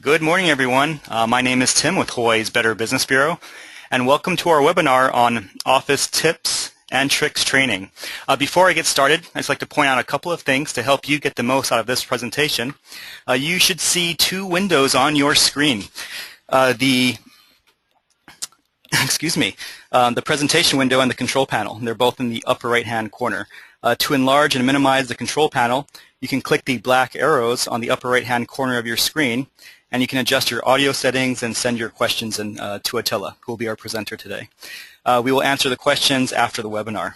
Good morning, everyone. My name is Tim with Hawaii's Better Business Bureau, and welcome to our webinar on Office Tips and Tricks Training. Before I get started, I'd just like to point out a couple of things to help you get the most out of this presentation. You should see two windows on your screen. The presentation window and the control panel. They're both in the upper right-hand corner. To enlarge and minimize the control panel, you can click the black arrows on the upper right-hand corner of your screen, and you can adjust your audio settings and send your questions to Attila, who will be our presenter today. We will answer the questions after the webinar.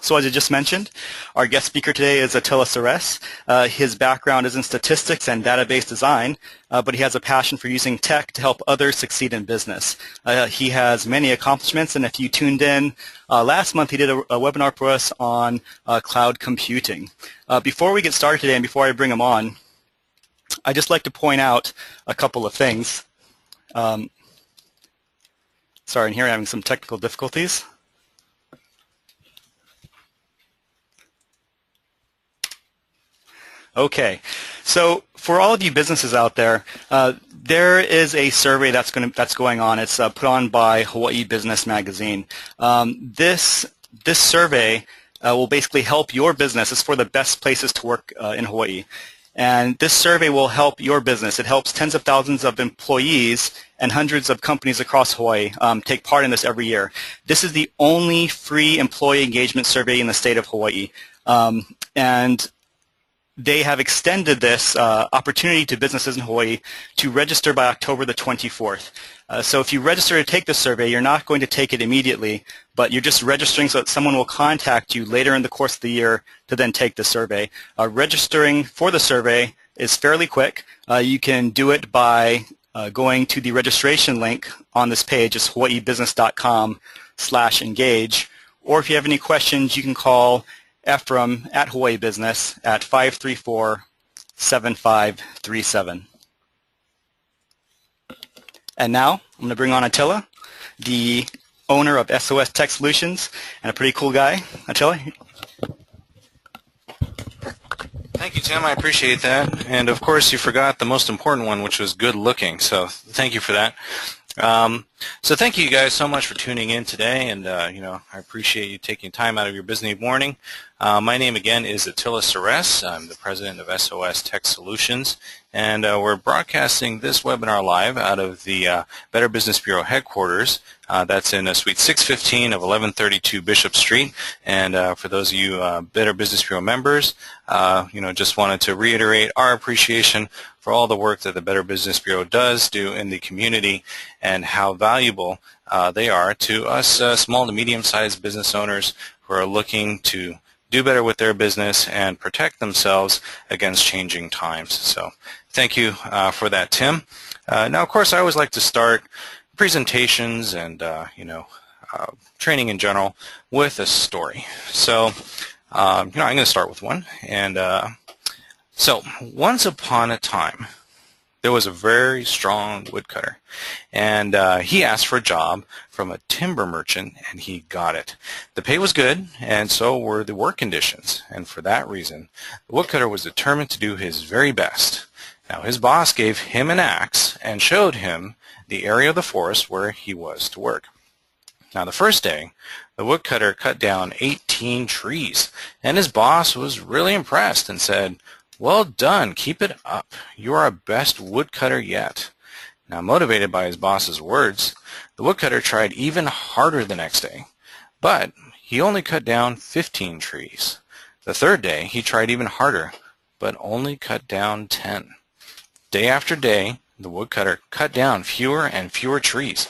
So as I just mentioned, our guest speaker today is Attila Seres. His background is in statistics and database design, but he has a passion for using tech to help others succeed in business. He has many accomplishments, and if you tuned in last month, he did a webinar for us on cloud computing. Before we get started today and before I bring him on, I'd just like to point out a couple of things. Sorry, and here I'm having some technical difficulties. Okay, so for all of you businesses out there, there is a survey that's going on. It's put on by Hawaii Business Magazine. This survey will basically help your business. It's for the best places to work in Hawaii. And this survey will help your business. It helps tens of thousands of employees and hundreds of companies across Hawaii take part in this every year. This is the only free employee engagement survey in the state of Hawaii. And they have extended this opportunity to businesses in Hawaii to register by October the 24th. So if you register to take this survey, you're not going to take it immediately, but you're just registering so that someone will contact you later in the course of the year to then take the survey. Registering for the survey is fairly quick. You can do it by going to the registration link on this page. It's hawaiibusiness.com/engage. Or if you have any questions, you can call Ephraim at Hawaii Business at 534-7537. And now I'm going to bring on Attila, the owner of SOS Tech Solutions, and a pretty cool guy. Attila? Thank you, Tim. I appreciate that. And of course, you forgot the most important one, which was good looking. So thank you for that. So thank you guys so much for tuning in today, and I appreciate you taking time out of your busy morning. My name again is Attila Seres. I'm the president of SOS Tech Solutions, and we're broadcasting this webinar live out of the Better Business Bureau headquarters. That's in Suite 615 of 1132 Bishop Street. And for those of you Better Business Bureau members, just wanted to reiterate our appreciation for all the work that the Better Business Bureau does do in the community and how valuable they are to us small to medium-sized business owners who are looking to do better with their business and protect themselves against changing times. So thank you for that, Tim. Now, of course, I always like to start presentations and training in general with a story. So I'm going to start with one. And so once upon a time, there was a very strong woodcutter, and he asked for a job from a timber merchant, and he got it. The pay was good, and so were the work conditions, and for that reason, the woodcutter was determined to do his very best. Now, his boss gave him an axe and showed him the area of the forest where he was to work. Now, the first day, the woodcutter cut down 18 trees, and his boss was really impressed and said, "Well done, keep it up. You are our best woodcutter yet." Now, motivated by his boss's words, the woodcutter tried even harder the next day, but he only cut down 15 trees. The third day, he tried even harder, but only cut down 10. Day after day, the woodcutter cut down fewer and fewer trees.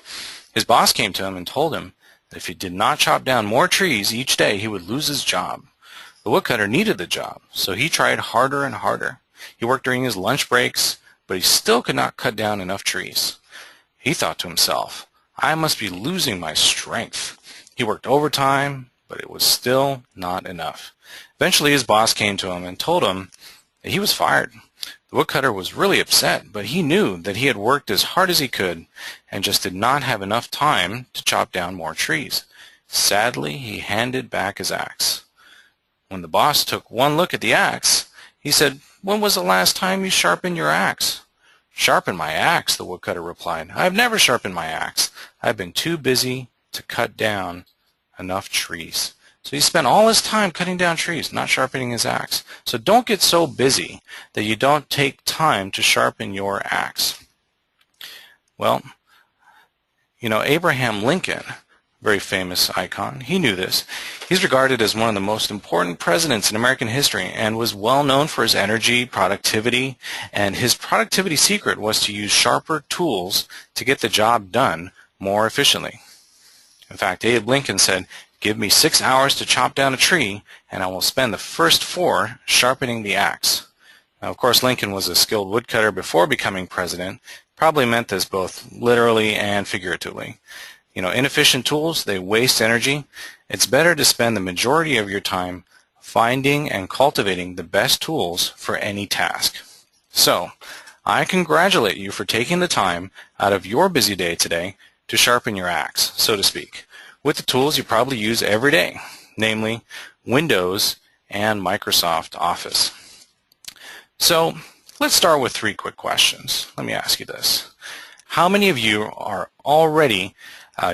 His boss came to him and told him that if he did not chop down more trees each day, he would lose his job. The woodcutter needed the job, so he tried harder and harder. He worked during his lunch breaks, but he still could not cut down enough trees. He thought to himself, "I must be losing my strength." He worked overtime, but it was still not enough. Eventually, his boss came to him and told him that he was fired. The woodcutter was really upset, but he knew that he had worked as hard as he could and just did not have enough time to chop down more trees. Sadly, he handed back his axe. When the boss took one look at the axe, he said, "When was the last time you sharpened your axe?" Sharpen my axe, the woodcutter replied. I've never sharpened my axe. I've been too busy to cut down enough trees. So he spent all his time cutting down trees, not sharpening his axe. So don't get so busy that you don't take time to sharpen your axe. Well, Abraham Lincoln, very famous icon, he knew this. He's regarded as one of the most important presidents in American history and was well known for his energy, productivity, and his productivity secret was to use sharper tools to get the job done more efficiently. In fact, Abe Lincoln said, "Give me 6 hours to chop down a tree, and I will spend the first 4 sharpening the axe." Now, of course, Lincoln was a skilled woodcutter before becoming president. Probably meant this both literally and figuratively. Inefficient tools, they waste energy. It's better to spend the majority of your time finding and cultivating the best tools for any task. So, I congratulate you for taking the time out of your busy day today to sharpen your axe, so to speak, with the tools you probably use every day, namely Windows and Microsoft Office. So, let's start with 3 quick questions. Let me ask you this. How many of you are already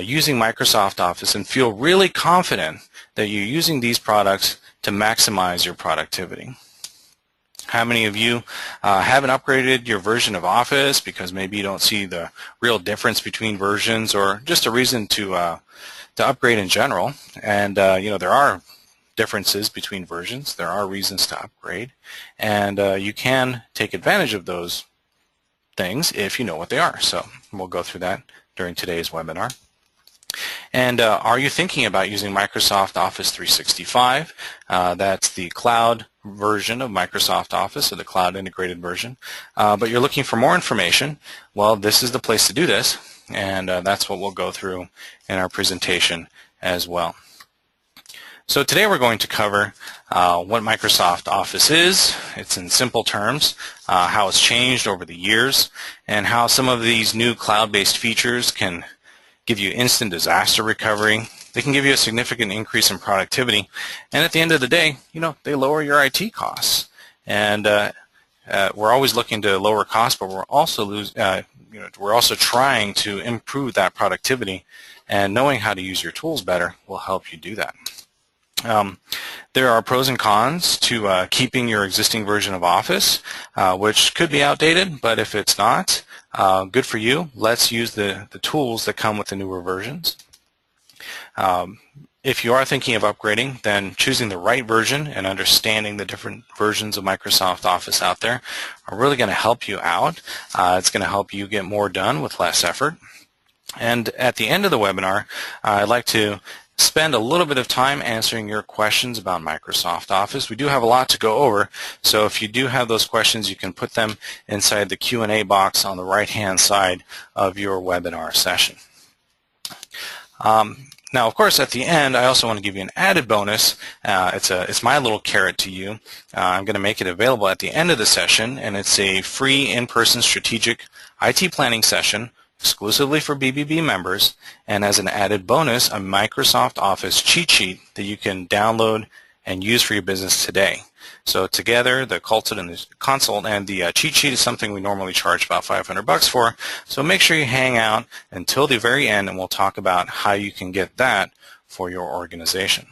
using Microsoft Office and feel really confident that you're using these products to maximize your productivity? How many of you haven't upgraded your version of Office because maybe you don't see the real difference between versions, or just a reason to upgrade in general? And there are differences between versions. There are reasons to upgrade, and you can take advantage of those things if you know what they are. So we'll go through that during today's webinar. And are you thinking about using Microsoft Office 365? That's the cloud version of Microsoft Office, or the cloud integrated version. But you're looking for more information. Well, this is the place to do this, and that's what we'll go through in our presentation as well. So today we're going to cover what Microsoft Office is. It's in simple terms, how it's changed over the years, and how some of these new cloud-based features can give you instant disaster recovery. They can give you a significant increase in productivity, and at the end of the day, they lower your IT costs. And we're always looking to lower costs, but we're also trying to improve that productivity. And knowing how to use your tools better will help you do that. There are pros and cons to keeping your existing version of Office, which could be outdated, but if it's not, good for you. Let's use the tools that come with the newer versions. If you are thinking of upgrading, then choosing the right version and understanding the different versions of Microsoft Office out there are really going to help you out. It's going to help you get more done with less effort. And at the end of the webinar, I'd like to spend a little bit of time answering your questions about Microsoft Office. We do have a lot to go over, so if you do have those questions, you can put them inside the Q&A box on the right-hand side of your webinar session. Now, of course, at the end, I also want to give you an added bonus. It's my little carrot to you. I'm going to make it available at the end of the session, and it's a free in-person strategic IT planning session exclusively for BBB members, and as an added bonus, a Microsoft Office cheat sheet that you can download and use for your business today. So together, the consult and the cheat sheet is something we normally charge about $500 for. So make sure you hang out until the very end, and we'll talk about how you can get that for your organization.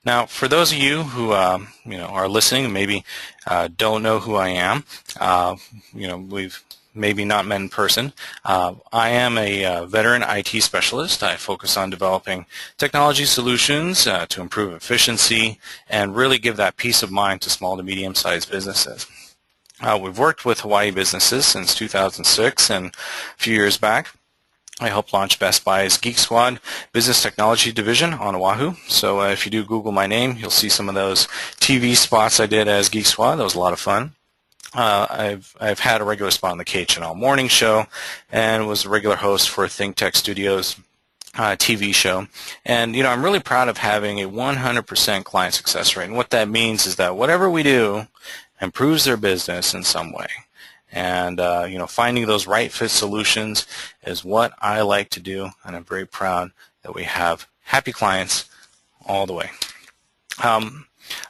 Now, for those of you who are listening and maybe don't know who I am, we've maybe not met in person. I am a veteran IT specialist. I focus on developing technology solutions to improve efficiency and really give that peace of mind to small to medium-sized businesses. We've worked with Hawaii businesses since 2006, and a few years back, I helped launch Best Buy's Geek Squad Business Technology Division on Oahu. So if you do Google my name, you'll see some of those TV spots I did as Geek Squad. That was a lot of fun. I've had a regular spot on the KHNL Morning Show and was a regular host for Think Tech Studios TV show. And, I'm really proud of having a 100% client success rate. And what that means is that whatever we do improves their business in some way. And, finding those right fit solutions is what I like to do, and I'm very proud that we have happy clients all the way.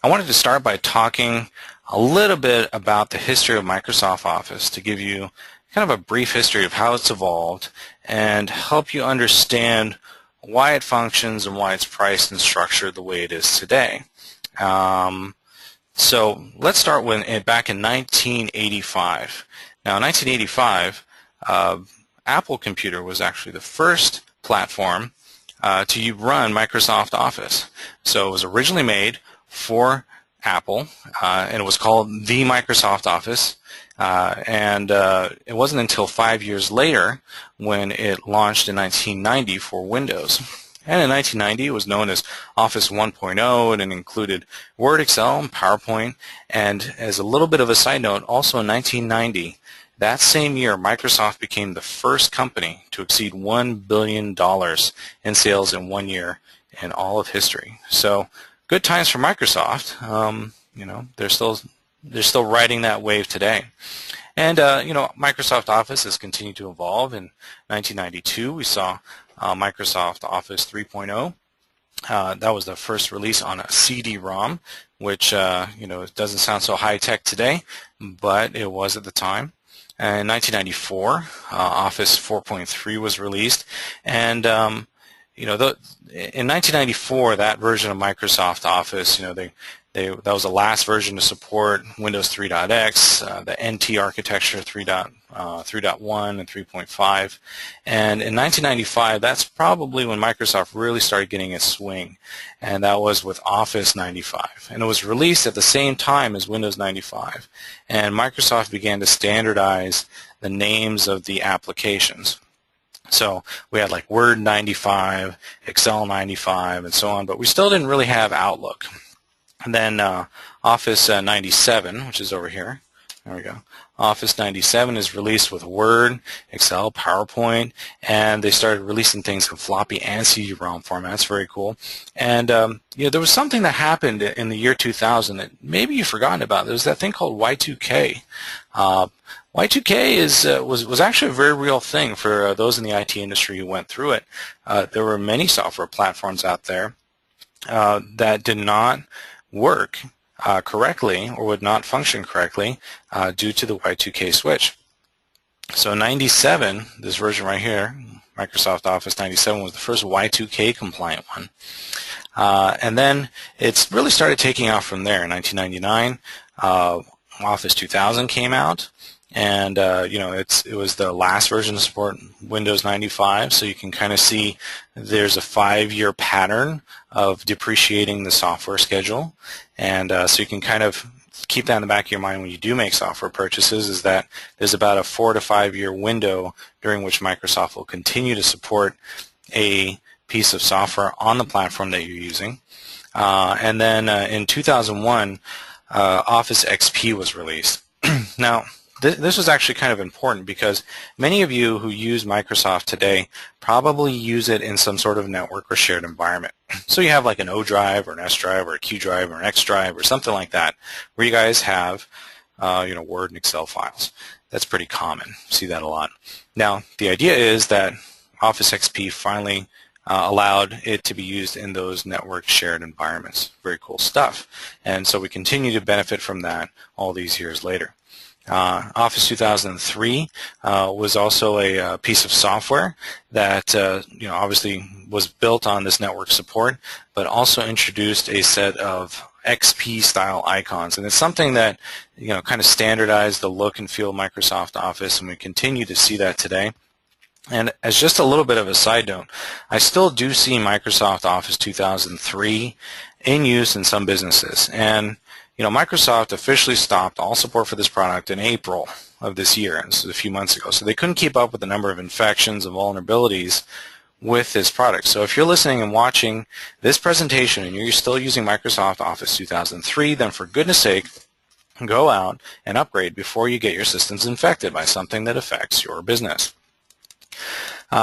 I wanted to start by talking a little bit about the history of Microsoft Office to give you kind of a brief history of how it's evolved and help you understand why it functions and why it's priced and structured the way it is today. So let's start with back in 1985. Now, in 1985, Apple Computer was actually the first platform to run Microsoft Office. So it was originally made for Apple, and it was called the Microsoft Office. It wasn't until 5 years later when it launched in 1990 for Windows. And in 1990, it was known as Office 1.0, and it included Word, Excel, and PowerPoint. And as a little bit of a side note, also in 1990, that same year, Microsoft became the first company to exceed $1 billion in sales in 1 year in all of history. So good times for Microsoft. They're still riding that wave today. And Microsoft Office has continued to evolve. In 1992, we saw Microsoft Office 3.0. That was the first release on a CD-ROM, which it doesn't sound so high-tech today, but it was at the time. In 1994, Office 4.3 was released, and in 1994, that version of Microsoft Office, that was the last version to support Windows 3.x, the NT architecture 3.1 and 3.5. And in 1995, that's probably when Microsoft really started getting its swing, and that was with Office 95. And it was released at the same time as Windows 95. And Microsoft began to standardize the names of the applications. So we had like Word 95, Excel 95, and so on, but we still didn't really have Outlook. And then Office 97, which is over here, there we go. Office 97 is released with Word, Excel, PowerPoint, and they started releasing things in floppy and CD-ROM formats. Very cool. And there was something that happened in the year 2000 that maybe you've forgotten about. There was that thing called Y2K. Y2K was actually a very real thing for those in the IT industry who went through it. There were many software platforms out there that did not work correctly or would not function correctly due to the Y2K switch. So 97, this version right here, Microsoft Office 97, was the first Y2K compliant one. And then it's really started taking off from there. In 1999, Office 2000 came out. And it was the last version to support Windows 95, so you can kind of see there's a 5-year pattern of depreciating the software schedule, and so you can kind of keep that in the back of your mind when you do make software purchases, is that there's about a 4 to 5 year window during which Microsoft will continue to support a piece of software on the platform that you're using. And then in 2001, Office XP was released. Now, this was actually kind of important because many of you who use Microsoft today probably use it in some sort of network or shared environment. So you have like an O drive or an S drive or a Q drive or an X drive or something like that where you guys have Word and Excel files. That's pretty common. See that a lot. Now, the idea is that Office XP finally allowed it to be used in those network shared environments. Very cool stuff. And so we continue to benefit from that all these years later. Office 2003 was also a piece of software that obviously was built on this network support, but also introduced a set of XP style icons, and it's something that kind of standardized the look and feel of Microsoft Office, and we continue to see that today. And as just a little bit of a side note, I still do see Microsoft Office 2003 in use in some businesses, and Microsoft officially stopped all support for this product in April of this year, and this is a few months ago. So they couldn't keep up with the number of infections and vulnerabilities with this product. So if you're listening and watching this presentation and you're still using Microsoft Office 2003, then for goodness sake, go out and upgrade before you get your systems infected by something that affects your business.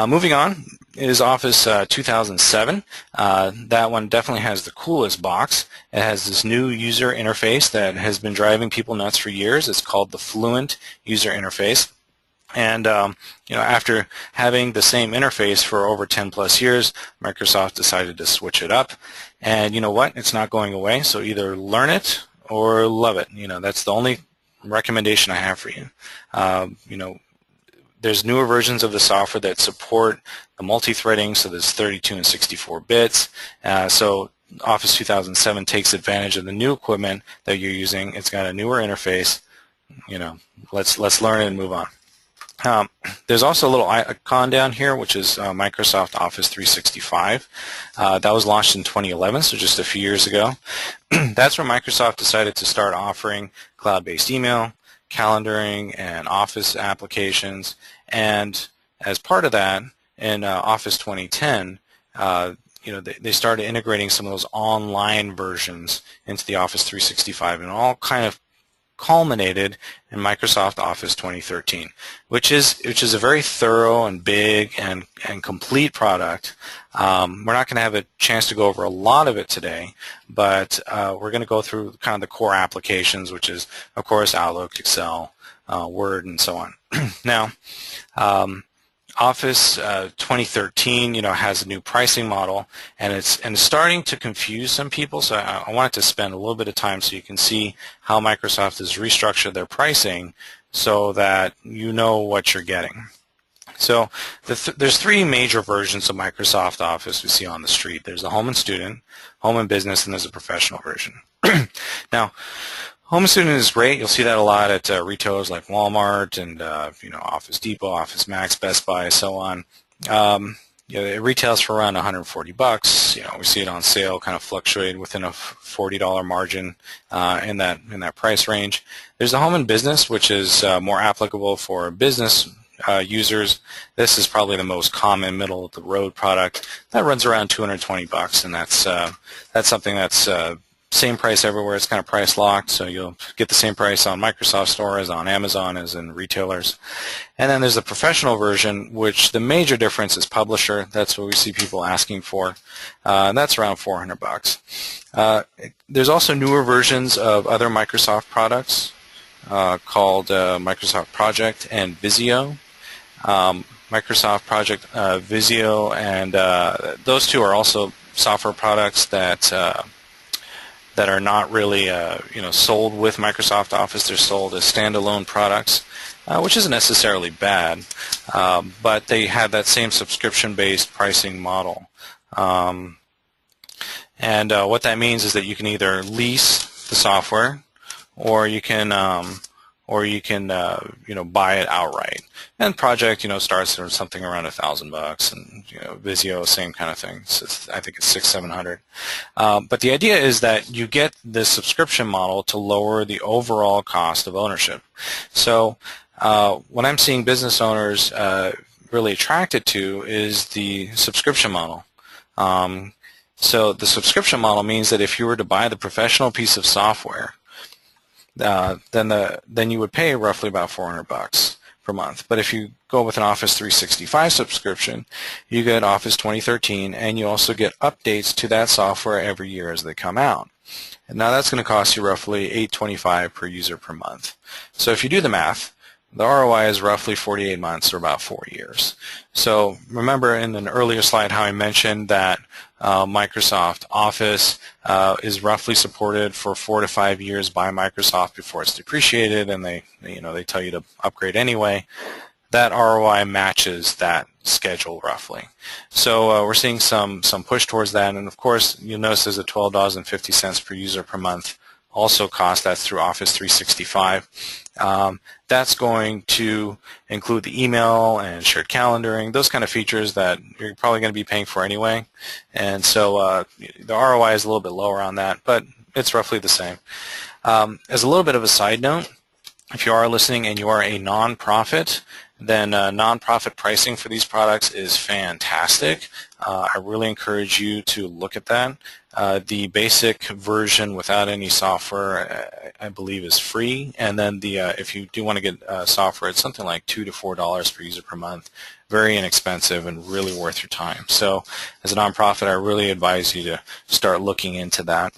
Moving on is Office 2007. That one definitely has the coolest box. It has this new user interface that has been driving people nuts for years. It's called the Fluent user interface. And after having the same interface for over 10 plus years, Microsoft decided to switch it up. And you know what? It's not going away, so either learn it or love it. That's the only recommendation I have for you. There's newer versions of the software that support the multi-threading, so there's 32 and 64 bits. So Office 2007 takes advantage of the new equipment that you're using. It's got a newer interface. Let's learn it and move on. There's also a little icon down here, which is Microsoft Office 365. That was launched in 2011, so just a few years ago. That's where Microsoft decided to start offering cloud-based email, calendaring, and Office applications. And as part of that, in Office 2010, they started integrating some of those online versions into the Office 365, and all kind of culminated in Microsoft Office 2013, which is a very thorough and big and complete product. We're not going to have a chance to go over a lot of it today, but we're going to go through kind of the core applications, which is, of course, Outlook, Excel, Word, and so on. Now, Office 2013, has a new pricing model, and it's starting to confuse some people. So I wanted to spend a little bit of time so you can see how Microsoft has restructured their pricing so that you know what you're getting. So there's three major versions of Microsoft Office we see on the street. There's the Home and Student, Home and Business, and there's a Professional version. Now, Home and Student is great. You'll see that a lot at retailers like Walmart and Office Depot, Office Max, Best Buy, so on. It retails for around $140. We see it on sale, kind of fluctuate within a $40 margin in that price range. There's the Home and Business, which is more applicable for business users. This is probably the most common middle of the road product. That runs around $220, and that's something that's same price everywhere. It's kind of price locked, so you'll get the same price on Microsoft Store as on Amazon as in retailers. And then there's the Professional version, which the major difference is publisher. That's what we see people asking for. That's around $400. There's also newer versions of other Microsoft products called Microsoft Project and Visio. Microsoft Project, Visio, and those two are also software products that are not really sold with Microsoft Office. They're sold as standalone products, which isn't necessarily bad, but they have that same subscription-based pricing model. And what that means is that you can either lease the software, or you can buy it outright. And Project starts at something around $1,000, and Visio, same kind of thing. So I think it's $600-700. But the idea is that you get this subscription model to lower the overall cost of ownership. So what I'm seeing business owners really attracted to is the subscription model. So the subscription model means that if you were to buy the professional piece of software, then you would pay roughly about $400 per month. But if you go with an Office 365 subscription, you get Office 2013, and you also get updates to that software every year as they come out. And now that's going to cost you roughly $825 per user per month. So if you do the math, the ROI is roughly 48 months, or about 4 years. So remember in an earlier slide how I mentioned that Microsoft Office is roughly supported for 4 to 5 years by Microsoft before it's depreciated, and they tell you to upgrade anyway. That ROI matches that schedule roughly. So we're seeing some push towards that, and of course you'll notice there's a $12.50 per user per month also cost. That's through Office 365. That's going to include the email and shared calendaring, those kind of features that you're probably going to be paying for anyway. And so the ROI is a little bit lower on that, but it's roughly the same. As a little bit of a side note, if you are listening and you are a nonprofit, then nonprofit pricing for these products is fantastic. I really encourage you to look at that. The basic version without any software, I believe, is free, and then if you do want to get software, it's something like $2 to $4 per user per month. Very inexpensive and really worth your time. So as a nonprofit, I really advise you to start looking into that.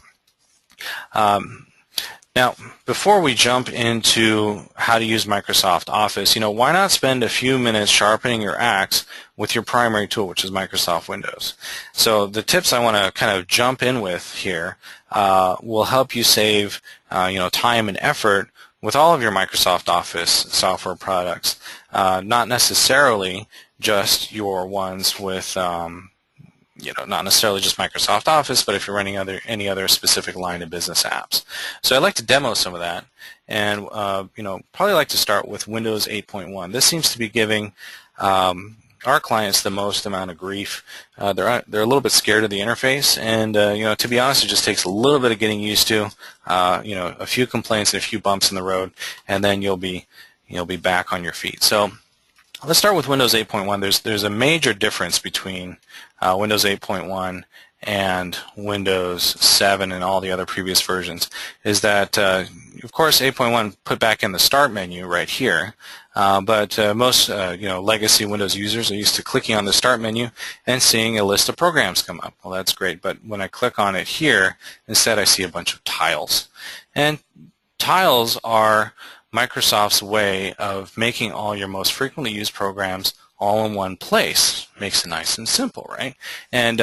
Now, before we jump into how to use Microsoft Office, why not spend a few minutes sharpening your axe with your primary tool, which is Microsoft Windows? So the tips I want to kind of jump in with here will help you save time and effort with all of your Microsoft Office software products, not necessarily just your ones with not necessarily just Microsoft Office, but if you're running any other specific line of business apps. So I'd like to demo some of that, and probably like to start with Windows 8.1. This seems to be giving our clients the most amount of grief. They're a little bit scared of the interface, and to be honest, it just takes a little bit of getting used to. A few complaints and a few bumps in the road, and then you'll be back on your feet. So let's start with Windows 8.1. There's a major difference between Windows 8.1 and Windows 7 and all the other previous versions, is that, of course, 8.1 put back in the Start menu right here, but most legacy Windows users are used to clicking on the Start menu and seeing a list of programs come up. Well, that's great, but when I click on it here, instead I see a bunch of tiles. And tiles are Microsoft's way of making all your most frequently used programs all in one place. Makes it nice and simple, right? And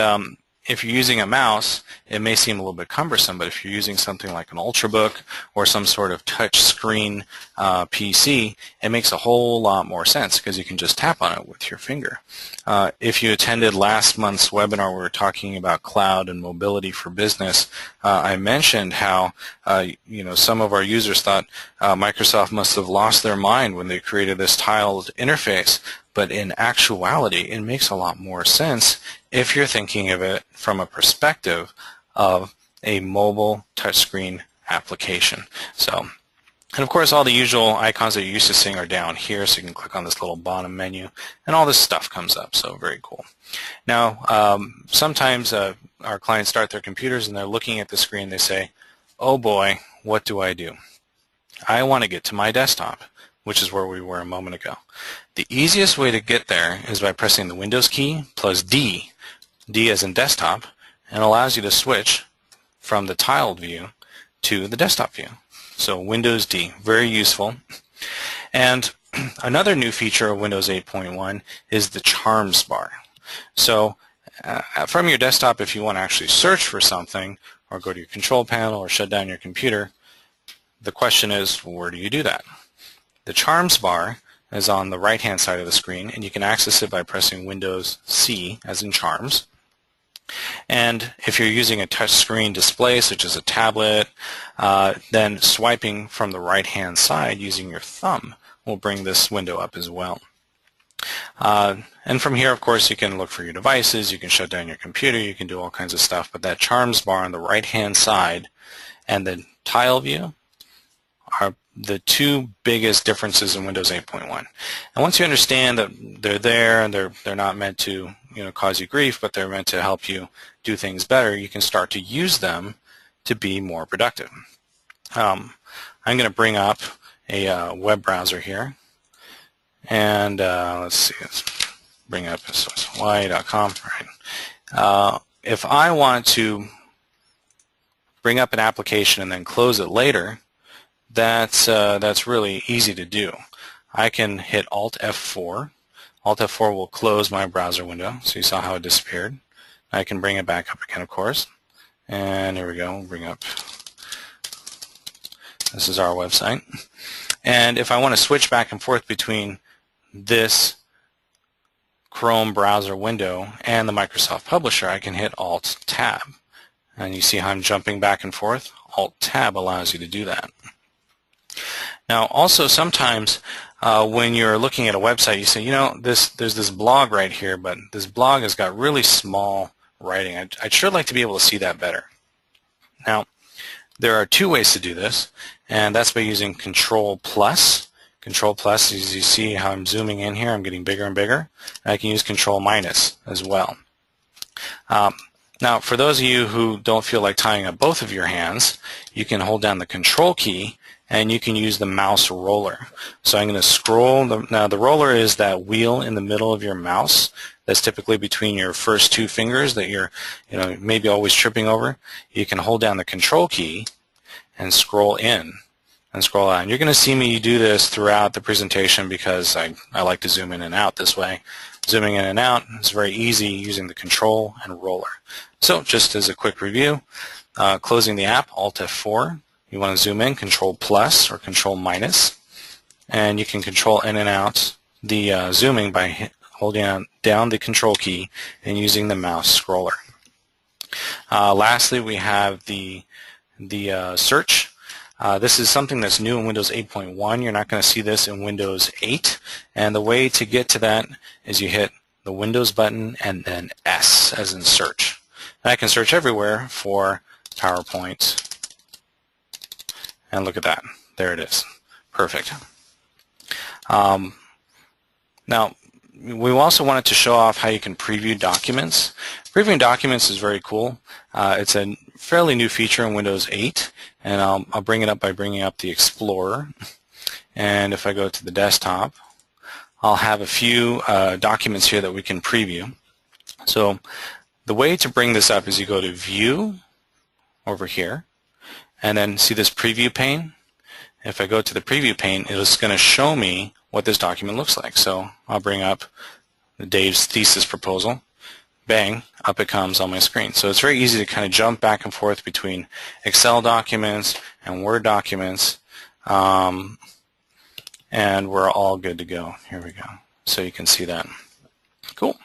if you're using a mouse, it may seem a little bit cumbersome, but if you're using something like an Ultrabook or some sort of touch screen PC, it makes a whole lot more sense because you can just tap on it with your finger. If you attended last month's webinar where we were talking about cloud and mobility for business, I mentioned how some of our users thought Microsoft must have lost their mind when they created this tiled interface. But in actuality, it makes a lot more sense if you're thinking of it from a perspective of a mobile touchscreen application. So, and of course, all the usual icons that you're used to seeing are down here, so you can click on this little bottom menu, and all this stuff comes up, so very cool. Now, sometimes our clients start their computers and they're looking at the screen, they say, oh boy, what do? I want to get to my desktop, which is where we were a moment ago. The easiest way to get there is by pressing the Windows key plus D, D as in desktop, and allows you to switch from the tiled view to the desktop view. So Windows D, very useful. And another new feature of Windows 8.1 is the Charms bar. So from your desktop, if you want to actually search for something or go to your control panel or shut down your computer, the question is, where do you do that? The Charms bar is on the right-hand side of the screen, and you can access it by pressing Windows C, as in Charms. And if you're using a touchscreen display, such as a tablet, then swiping from the right-hand side using your thumb will bring this window up as well. And from here, of course, you can look for your devices, you can shut down your computer, you can do all kinds of stuff, but that Charms bar on the right-hand side and the tile view are the two biggest differences in Windows 8.1. And once you understand that they're there and they're not meant to cause you grief, but they're meant to help you do things better, you can start to use them to be more productive. I'm going to bring up a web browser here, and let's bring up y.com. Right. If I want to bring up an application and then close it later, that's really easy to do. I can hit Alt F4. Alt F4 will close my browser window. So you saw how it disappeared. I can bring it back up again, of course. And here we go. We'll bring up. This is our website. And if I want to switch back and forth between this Chrome browser window and the Microsoft Publisher, I can hit Alt Tab. And you see how I'm jumping back and forth? Alt Tab allows you to do that. Now, also sometimes when you're looking at a website, you say, there's this blog right here, but this blog has got really small writing. I'd sure like to be able to see that better. Now, there are two ways to do this, and that's by using Control Plus. Control Plus, as you see how I'm zooming in here, I'm getting bigger and bigger. And I can use Control Minus as well. Now, for those of you who don't feel like tying up both of your hands, you can hold down the Control key and you can use the mouse roller. So I'm going to scroll. Now, the roller is that wheel in the middle of your mouse that's typically between your first two fingers that you're maybe always tripping over. You can hold down the Control key, and scroll in and scroll out. And you're going to see me do this throughout the presentation because I like to zoom in and out this way. Zooming in and out is very easy using the control and roller. So just as a quick review, closing the app, Alt F4. You want to zoom in, Control plus or Control minus. And you can control in and out the zooming by holding down the control key and using the mouse scroller. Lastly, we have the search. This is something that's new in Windows 8.1. You're not going to see this in Windows 8. And the way to get to that is you hit the Windows button and then S as in search. And I can search everywhere for PowerPoint. And look at that. There it is. Perfect. Now, we also wanted to show off how you can preview documents. Previewing documents is very cool. It's a fairly new feature in Windows 8, and I'll bring it up by bringing up the Explorer. And if I go to the desktop, I'll have a few documents here that we can preview. So the way to bring this up is you go to View over here, and then see this preview pane. If I go to the preview pane, it's going to show me what this document looks like. So I'll bring up Dave's thesis proposal. Bang, up it comes on my screen. So it's very easy to kind of jump back and forth between Excel documents and Word documents, and we're all good to go. Here we go. So you can see that. Cool.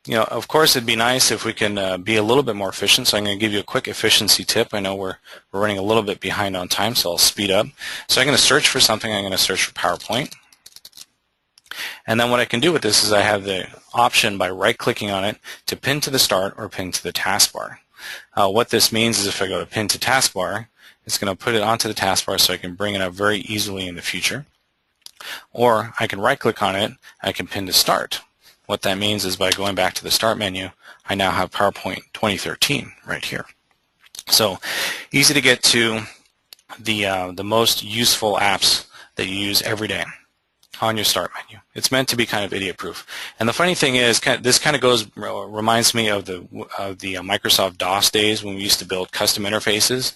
Of course, it'd be nice if we can be a little bit more efficient, so I'm going to give you a quick efficiency tip. I know we're running a little bit behind on time, so I'll speed up. So I'm going to search for something. I'm going to search for PowerPoint. And then what I can do with this is I have the option by right-clicking on it to pin to the start or pin to the taskbar. What this means is if I go to pin to taskbar, it's going to put it onto the taskbar so I can bring it up very easily in the future. Or I can right-click on it, I can pin to start. What that means is by going back to the Start menu, I now have PowerPoint 2013 right here. So easy to get to the most useful apps that you use every day on your Start menu. It's meant to be kind of idiot-proof. And the funny thing is, this kind of reminds me of the Microsoft DOS days when we used to build custom interfaces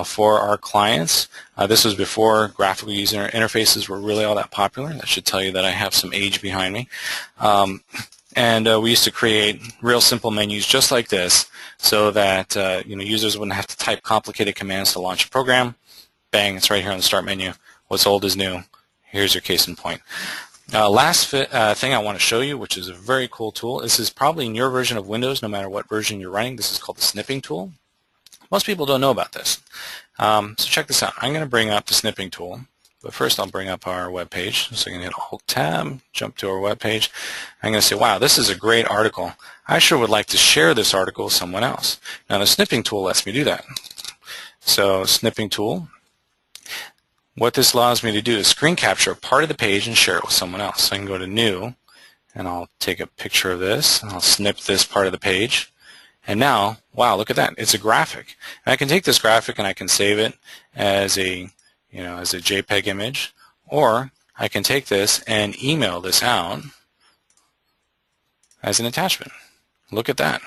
for our clients. This was before graphical user interfaces were really all that popular. That should tell you that I have some age behind me. And we used to create real simple menus just like this so that users wouldn't have to type complicated commands to launch a program. Bang, it's right here on the Start menu. What's old is new. Here's your case in point. Last thing I want to show you, which is a very cool tool. This is probably in your version of Windows, no matter what version you're running. This is called the snipping tool. Most people don't know about this. So check this out. I'm going to bring up the snipping tool. But first I'll bring up our web page. So I'm going to hit Alt-Tab, jump to our web page. I'm going to say, wow, this is a great article. I sure would like to share this article with someone else. Now the snipping tool lets me do that. So snipping tool. What this allows me to do is screen capture a part of the page and share it with someone else. So I can go to New, and I'll take a picture of this, and I'll snip this part of the page. And now, wow, look at that. It's a graphic. And I can take this graphic and I can save it as a JPEG image, or I can take this and email this out as an attachment. Look at that.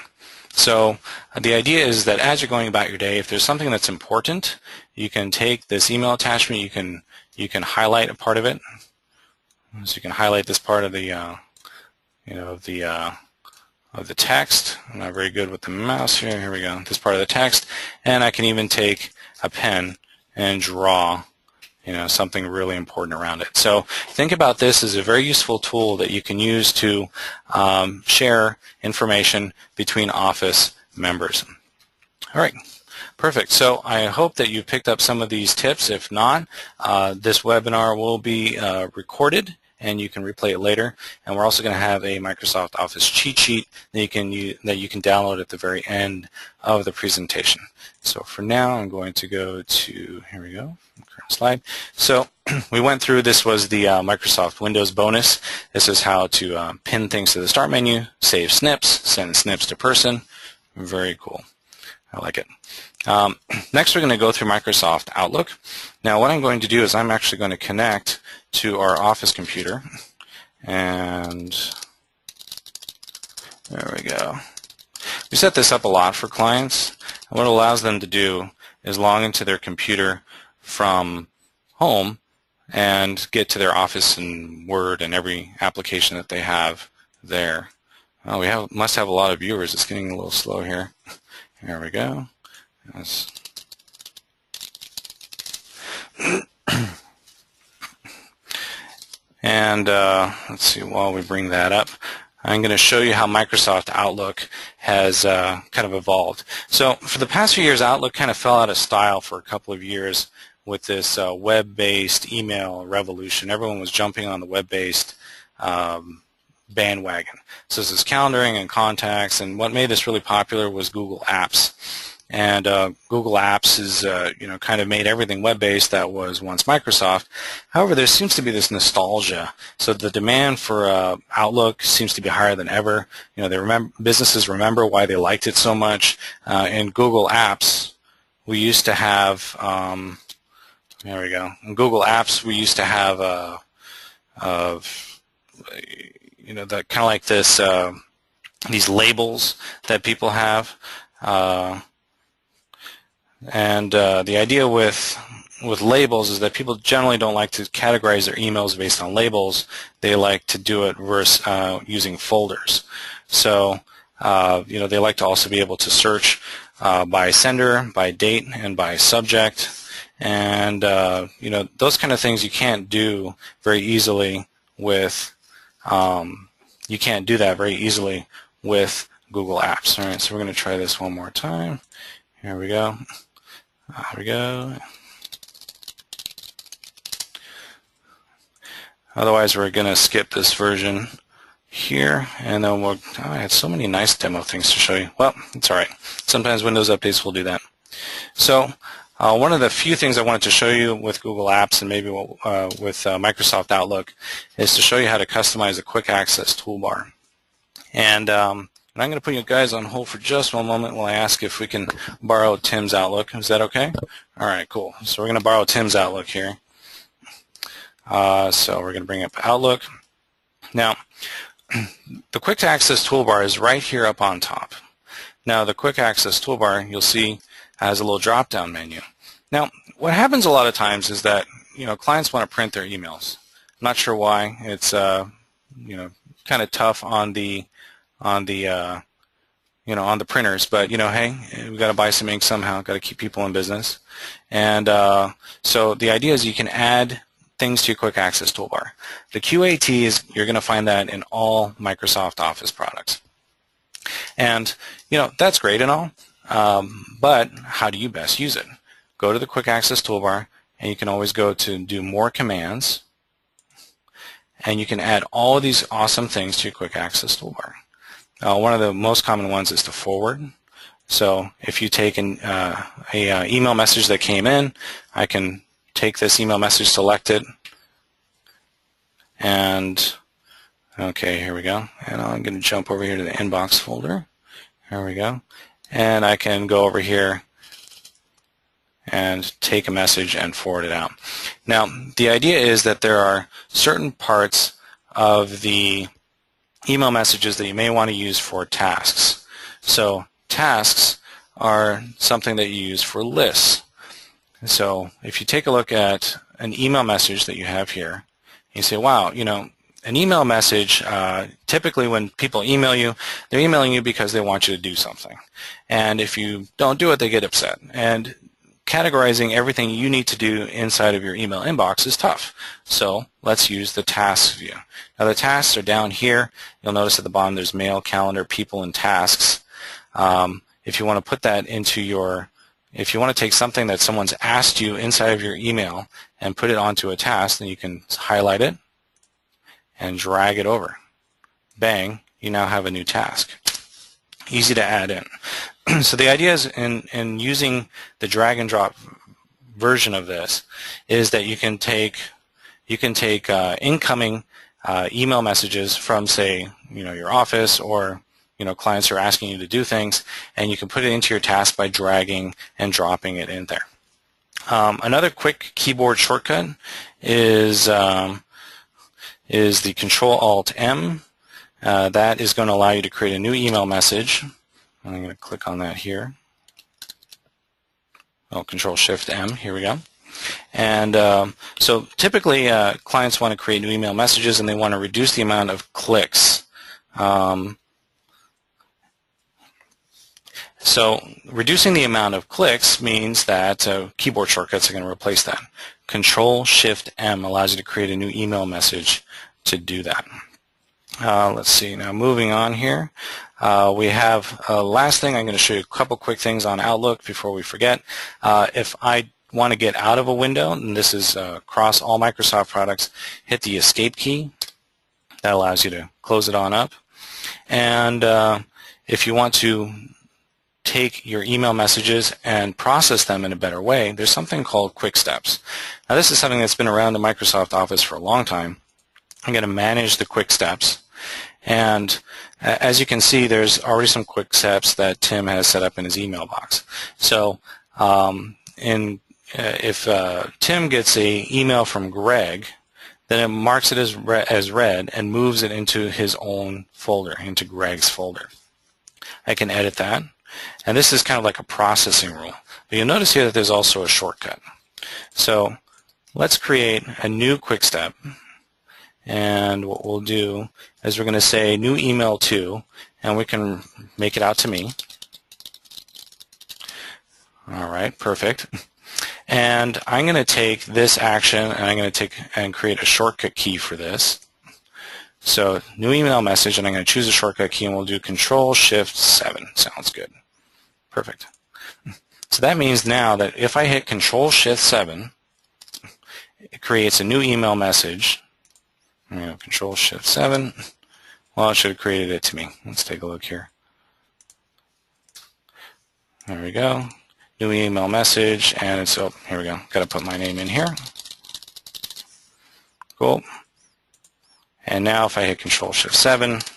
So the idea is that as you're going about your day, if there's something that's important, you can take this email attachment, you can highlight a part of it. So you can highlight this part of the of the text. I'm not very good with the mouse here. Here we go. This part of the text, and I can even take a pen and draw something really important around it. So think about this as a very useful tool that you can use to share information between Office members. All right, perfect. So I hope that you picked up some of these tips. If not, this webinar will be recorded and you can replay it later. And we're also going to have a Microsoft Office cheat sheet that you can download at the very end of the presentation. So for now, I'm going to go to, here we go, current slide. So we went through, this was the Microsoft Windows bonus. This is how to pin things to the Start menu, save snips, send snips to person. Very cool. I like it. Next, we're going to go through Microsoft Outlook. Now, what I'm going to do is I'm actually going to connect to our Office computer, and there we go. We set this up a lot for clients, and what it allows them to do is log into their computer from home and get to their Office and Word and every application that they have there. Oh, we must have a lot of viewers. It's getting a little slow here. There we go. Yes. And let's see, while we bring that up, I'm going to show you how Microsoft Outlook has kind of evolved. So for the past few years, Outlook kind of fell out of style for a couple of years with this web-based email revolution. Everyone was jumping on the web-based bandwagon. So this is calendaring and contacts, and what made this really popular was Google Apps. And Google Apps is, kind of made everything web-based that was once Microsoft. However, there seems to be this nostalgia. So the demand for Outlook seems to be higher than ever. Businesses remember why they liked it so much. In Google Apps, we used to have, there we go. In Google Apps, we used to have, that kind of like this, these labels that people have. The idea with labels is that people generally don't like to categorize their emails based on labels. They like to do it versus using folders. So they like to also be able to search by sender, by date, and by subject. And those kind of things you can't do very easily with you can't do that very easily with Google Apps. All right, so we're going to try this one more time. Here we go. There we go. Otherwise, we're going to skip this version here, and then I had so many nice demo things to show you. Well, it's all right. Sometimes Windows updates will do that. So one of the few things I wanted to show you with Google Apps and maybe with Microsoft Outlook is to show you how to customize a quick access toolbar. And I'm going to put you guys on hold for just one moment while I ask if we can borrow Tim's Outlook. Is that okay? All right, cool. So we're going to borrow Tim's Outlook here. So we're going to bring up Outlook. Now, the Quick Access Toolbar is right here up on top. Now, the Quick Access Toolbar, you'll see, has a little drop-down menu. Now, what happens a lot of times is that clients want to print their emails. I'm not sure why. It's kind of tough on the printers, but hey, we got to buy some ink somehow. Got to keep people in business, and so the idea is you can add things to your Quick Access Toolbar. The QAT is you're going to find that in all Microsoft Office products, and that's great and all, but how do you best use it? Go to the Quick Access Toolbar, and you can always go to do more commands, and you can add all of these awesome things to your Quick Access Toolbar. One of the most common ones is to forward. So if you take an email message that came in, I can take this email message, select it, and okay, here we go. And I'm going to jump over here to the inbox folder. Here we go. And I can go over here and take a message and forward it out. Now, the idea is that there are certain parts of the email messages that you may want to use for tasks. So tasks are something that you use for lists. So if you take a look at an email message that you have here, you say, wow, an email message, typically when people email you, they're emailing you because they want you to do something. And if you don't do it, they get upset. And categorizing everything you need to do inside of your email inbox is tough. So let's use the tasks view. Now the tasks are down here. You'll notice at the bottom there's mail, calendar, people, and tasks. If you want to put that into if you want to take something that someone's asked you inside of your email and put it onto a task, then you can highlight it and drag it over. Bang, you now have a new task. Easy to add in. So the idea is in using the drag and drop version of this is that you can take incoming email messages from, say, your office or clients who are asking you to do things, and you can put it into your task by dragging and dropping it in there. Another quick keyboard shortcut is the Control-Alt-M. That is going to allow you to create a new email message. I'm going to click on that here. Oh, Control-Shift-M, here we go. And so typically clients want to create new email messages and they want to reduce the amount of clicks. So reducing the amount of clicks means that keyboard shortcuts are going to replace that. Control-Shift-M allows you to create a new email message to do that. Let's see, now moving on here. We have last thing, I'm going to show you a couple quick things on Outlook before we forget. If I want to get out of a window, and this is across all Microsoft products, hit the escape key. That allows you to close it on up. And if you want to take your email messages and process them in a better way, there's something called Quick Steps. Now this is something that's been around in Microsoft Office for a long time. I'm going to manage the Quick Steps. And as you can see, there's already some Quick Steps that Tim has set up in his email box. So if Tim gets an email from Greg, then it marks it as read and moves it into his own folder, into Greg's folder. I can edit that. And this is kind of like a processing rule. But you'll notice here that there's also a shortcut. So let's create a new quick step. And what we'll do is we're going to say new email to, and we can make it out to me. All right, perfect. And I'm going to take this action and I'm going to take and create a shortcut key for this. So new email message, and I'm going to choose a shortcut key, and we'll do Control-Shift-7. Sounds good. Perfect. So that means now that if I hit Control-Shift-7, it creates a new email message. Control-Shift-7. Well, it should have created it to me. Let's take a look here. There we go. New email message, and it's, oh, here we go. Got to put my name in here. Cool. And now if I hit Control-Shift-7,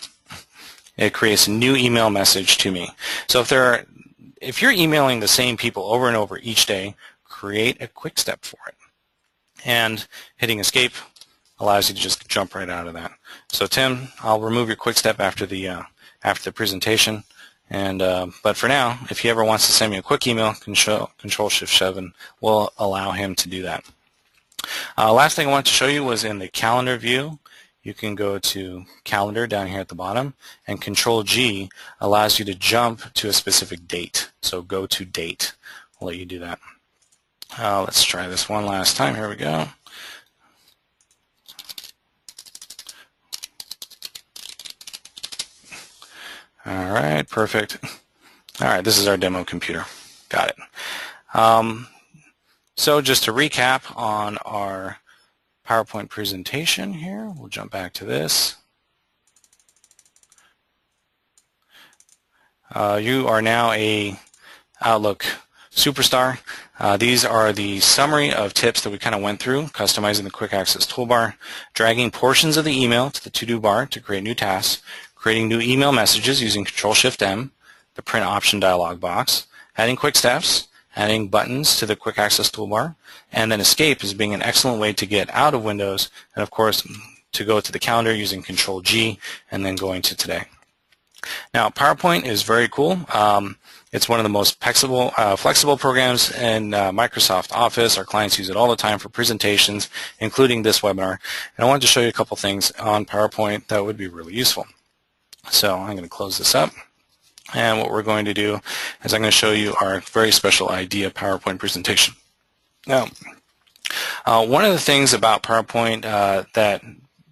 it creates a new email message to me. So if you're emailing the same people over and over each day, create a quick step for it. And hitting escape allows you to just jump right out of that. So Tim, I'll remove your quick step after the presentation. And but for now, if he ever wants to send me a quick email, Control-Shift-7 will allow him to do that. Last thing I wanted to show you was in the calendar view. You can go to calendar down here at the bottom, and Control-G allows you to jump to a specific date. So go to date. I'll let you do that. Let's try this one last time. Here we go. All right, perfect. All right, this is our demo computer. Got it. So just to recap on our PowerPoint presentation here, we'll jump back to this. You are now a Outlook superstar. These are the summary of tips that we kind of went through: customizing the quick access toolbar, dragging portions of the email to the to-do bar to create new tasks, creating new email messages using Control-Shift-M, the print option dialog box, adding quick steps, adding buttons to the quick access toolbar, and then escape is being an excellent way to get out of Windows, and of course to go to the calendar using Control-G and then going to today. Now PowerPoint is very cool. It's one of the most flexible programs in Microsoft Office. Our clients use it all the time for presentations, including this webinar. And I wanted to show you a couple things on PowerPoint that would be really useful. So I'm going to close this up. And what we're going to do is I'm going to show you our very special idea PowerPoint presentation. Now, one of the things about PowerPoint that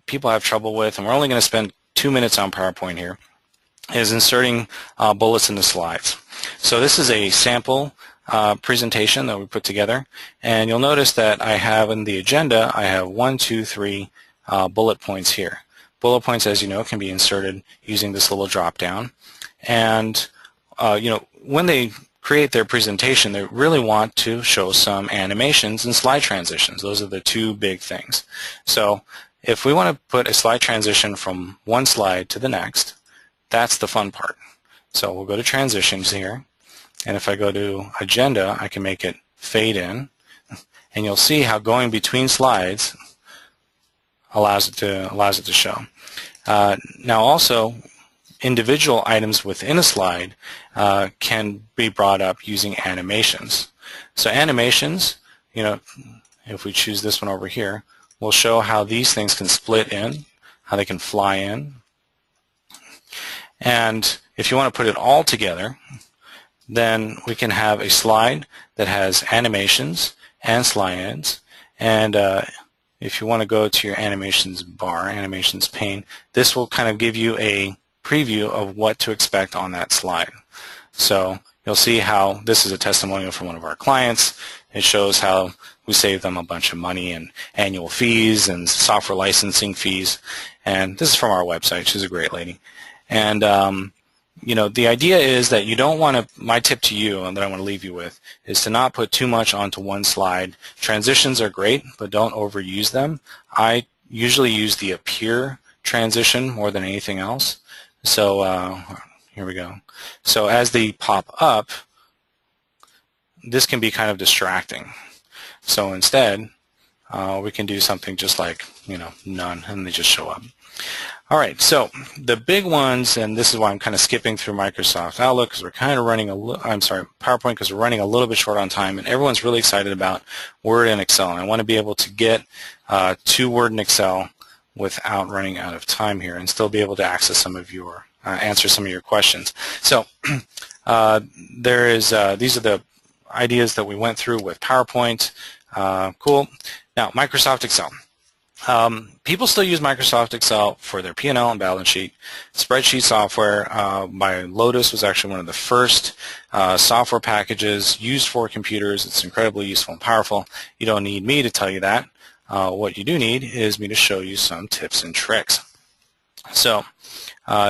people have trouble with, and we're only going to spend 2 minutes on PowerPoint here, is inserting bullets in the slides. So this is a sample presentation that we put together, and you'll notice that I have in the agenda, I have 1, 2, 3 bullet points here. Bullet points, as you know, can be inserted using this little drop down. And when they create their presentation, they really want to show some animations and slide transitions. Those are the two big things. So if we want to put a slide transition from one slide to the next, that's the fun part. So we'll go to transitions here, and if I go to agenda, I can make it fade in, and you'll see how going between slides allows it to show. Now also, individual items within a slide can be brought up using animations. So animations, if we choose this one over here, will show how these things can split in, how they can fly in. And if you want to put it all together, then we can have a slide that has animations and slide-ins. And if you want to go to your animations bar, animations pane, this will kind of give you a preview of what to expect on that slide. So you'll see how this is a testimonial from one of our clients. It shows how we save them a bunch of money in annual fees and software licensing fees. And this is from our website. She's a great lady. And the idea is that you don't want to, my tip to you and that I want to leave you with, is to not put too much onto one slide. Transitions are great, but don't overuse them. I usually use the appear transition more than anything else. So here we go. So as they pop up, this can be kind of distracting. So instead, we can do something just like, none, and they just show up. All right, so the big ones, and this is why I'm kind of skipping through Microsoft Outlook because we're kind of running PowerPoint because we're running a little bit short on time, and everyone's really excited about Word and Excel, and I want to be able to get to Word and Excel without running out of time here and still be able to access some of your, answer some of your questions. So these are the ideas that we went through with PowerPoint. Cool. Now, Microsoft Excel. People still use Microsoft Excel for their P&L and balance sheet. Spreadsheet software by Lotus was actually one of the first software packages used for computers. It's incredibly useful and powerful. You don't need me to tell you that. What you do need is me to show you some tips and tricks. So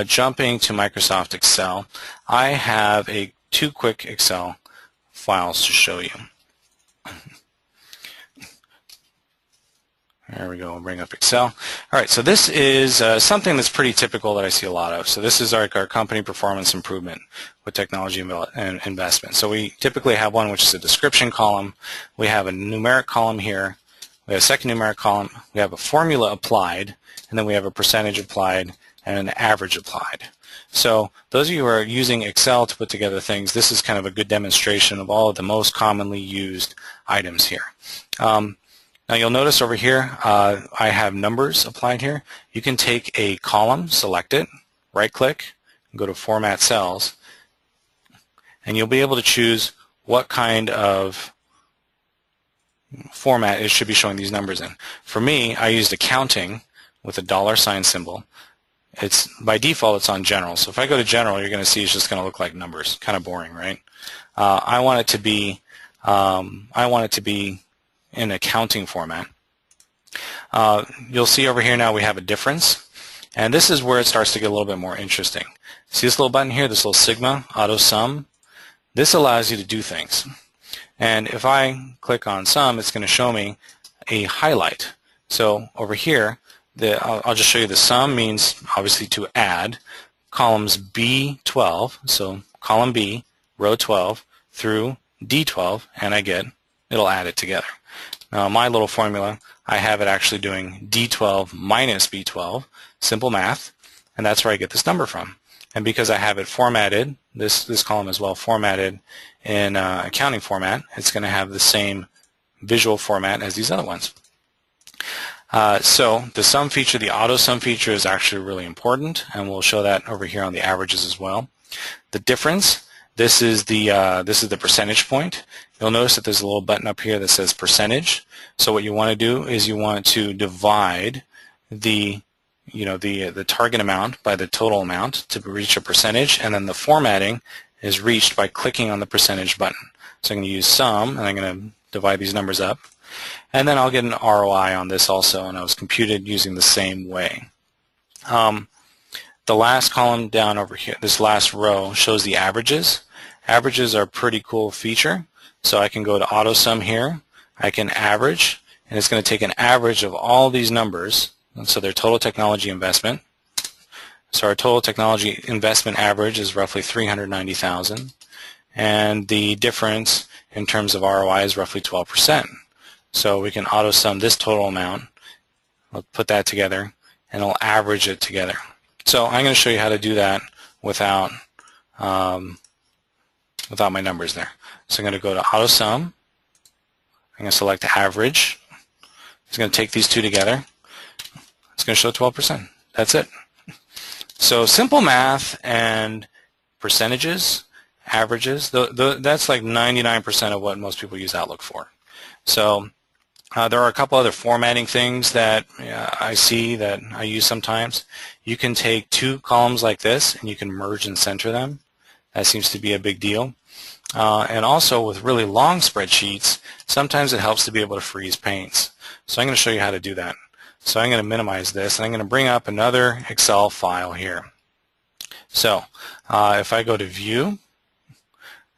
jumping to Microsoft Excel, I have two quick Excel files to show you. There we go. We'll bring up Excel. All right, so this is something that's pretty typical that I see a lot of. So this is our company performance improvement with technology and investment. So we typically have one which is a description column. We have a numeric column here. We have a second numeric column. We have a formula applied, and then we have a percentage applied and an average applied. So those of you who are using Excel to put together things, this is kind of a good demonstration of all of the most commonly used items here. Now you'll notice over here I have numbers applied here. You can take a column, select it, right-click, and go to Format Cells, and you'll be able to choose what kind of format it should be showing these numbers in. For me, I used accounting with a $sign symbol. It's by default it's on general. So if I go to general, you're going to see it's just going to look like numbers. Kind of boring, right? I want it to be in accounting format. You'll see over here now we have a difference, and this is where it starts to get a little bit more interesting. See this little button here, this little sigma, auto sum? This allows you to do things. And if I click on sum, it's going to show me a highlight. So over here, I'll just show you the sum means obviously to add columns B12, so column B, row 12, through D12, and it'll add it together. Now my little formula, I have it actually doing D12 minus B12, simple math, and that's where I get this number from. And because I have it formatted, this column is well formatted in accounting format, it's going to have the same visual format as these other ones. So the sum feature, the auto sum feature, is actually really important, and we'll show that over here on the averages as well. The difference, this is the percentage point. You'll notice that there's a little button up here that says percentage. So what you want to do is you want to divide the target amount by the total amount to reach a percentage, and then the formatting is reached by clicking on the percentage button. So I'm going to use sum, and I'm going to divide these numbers up, and then I'll get an ROI on this also, and I was computed using the same way. The last column down over here, this last row, shows the averages. Averages are a pretty cool feature. So I can go to auto sum here, I can average, and it's going to take an average of all these numbers, and so their total technology investment. So our total technology investment average is roughly $390,000, and the difference in terms of ROI is roughly 12%. So we can auto sum this total amount, we'll put that together, and it'll average it together. So I'm going to show you how to do that without my numbers there. So I'm going to go to auto sum. I'm going to select average. It's going to take these two together. It's going to show 12%. That's it. So simple math and percentages, averages, that's like 99% of what most people use Outlook for. So there are a couple other formatting things that I see that I use sometimes. You can take two columns like this and you can merge and center them. That seems to be a big deal. And also with really long spreadsheets, sometimes it helps to be able to freeze panes. So I'm going to show you how to do that. So I'm going to minimize this, and I'm going to bring up another Excel file here. So if I go to View,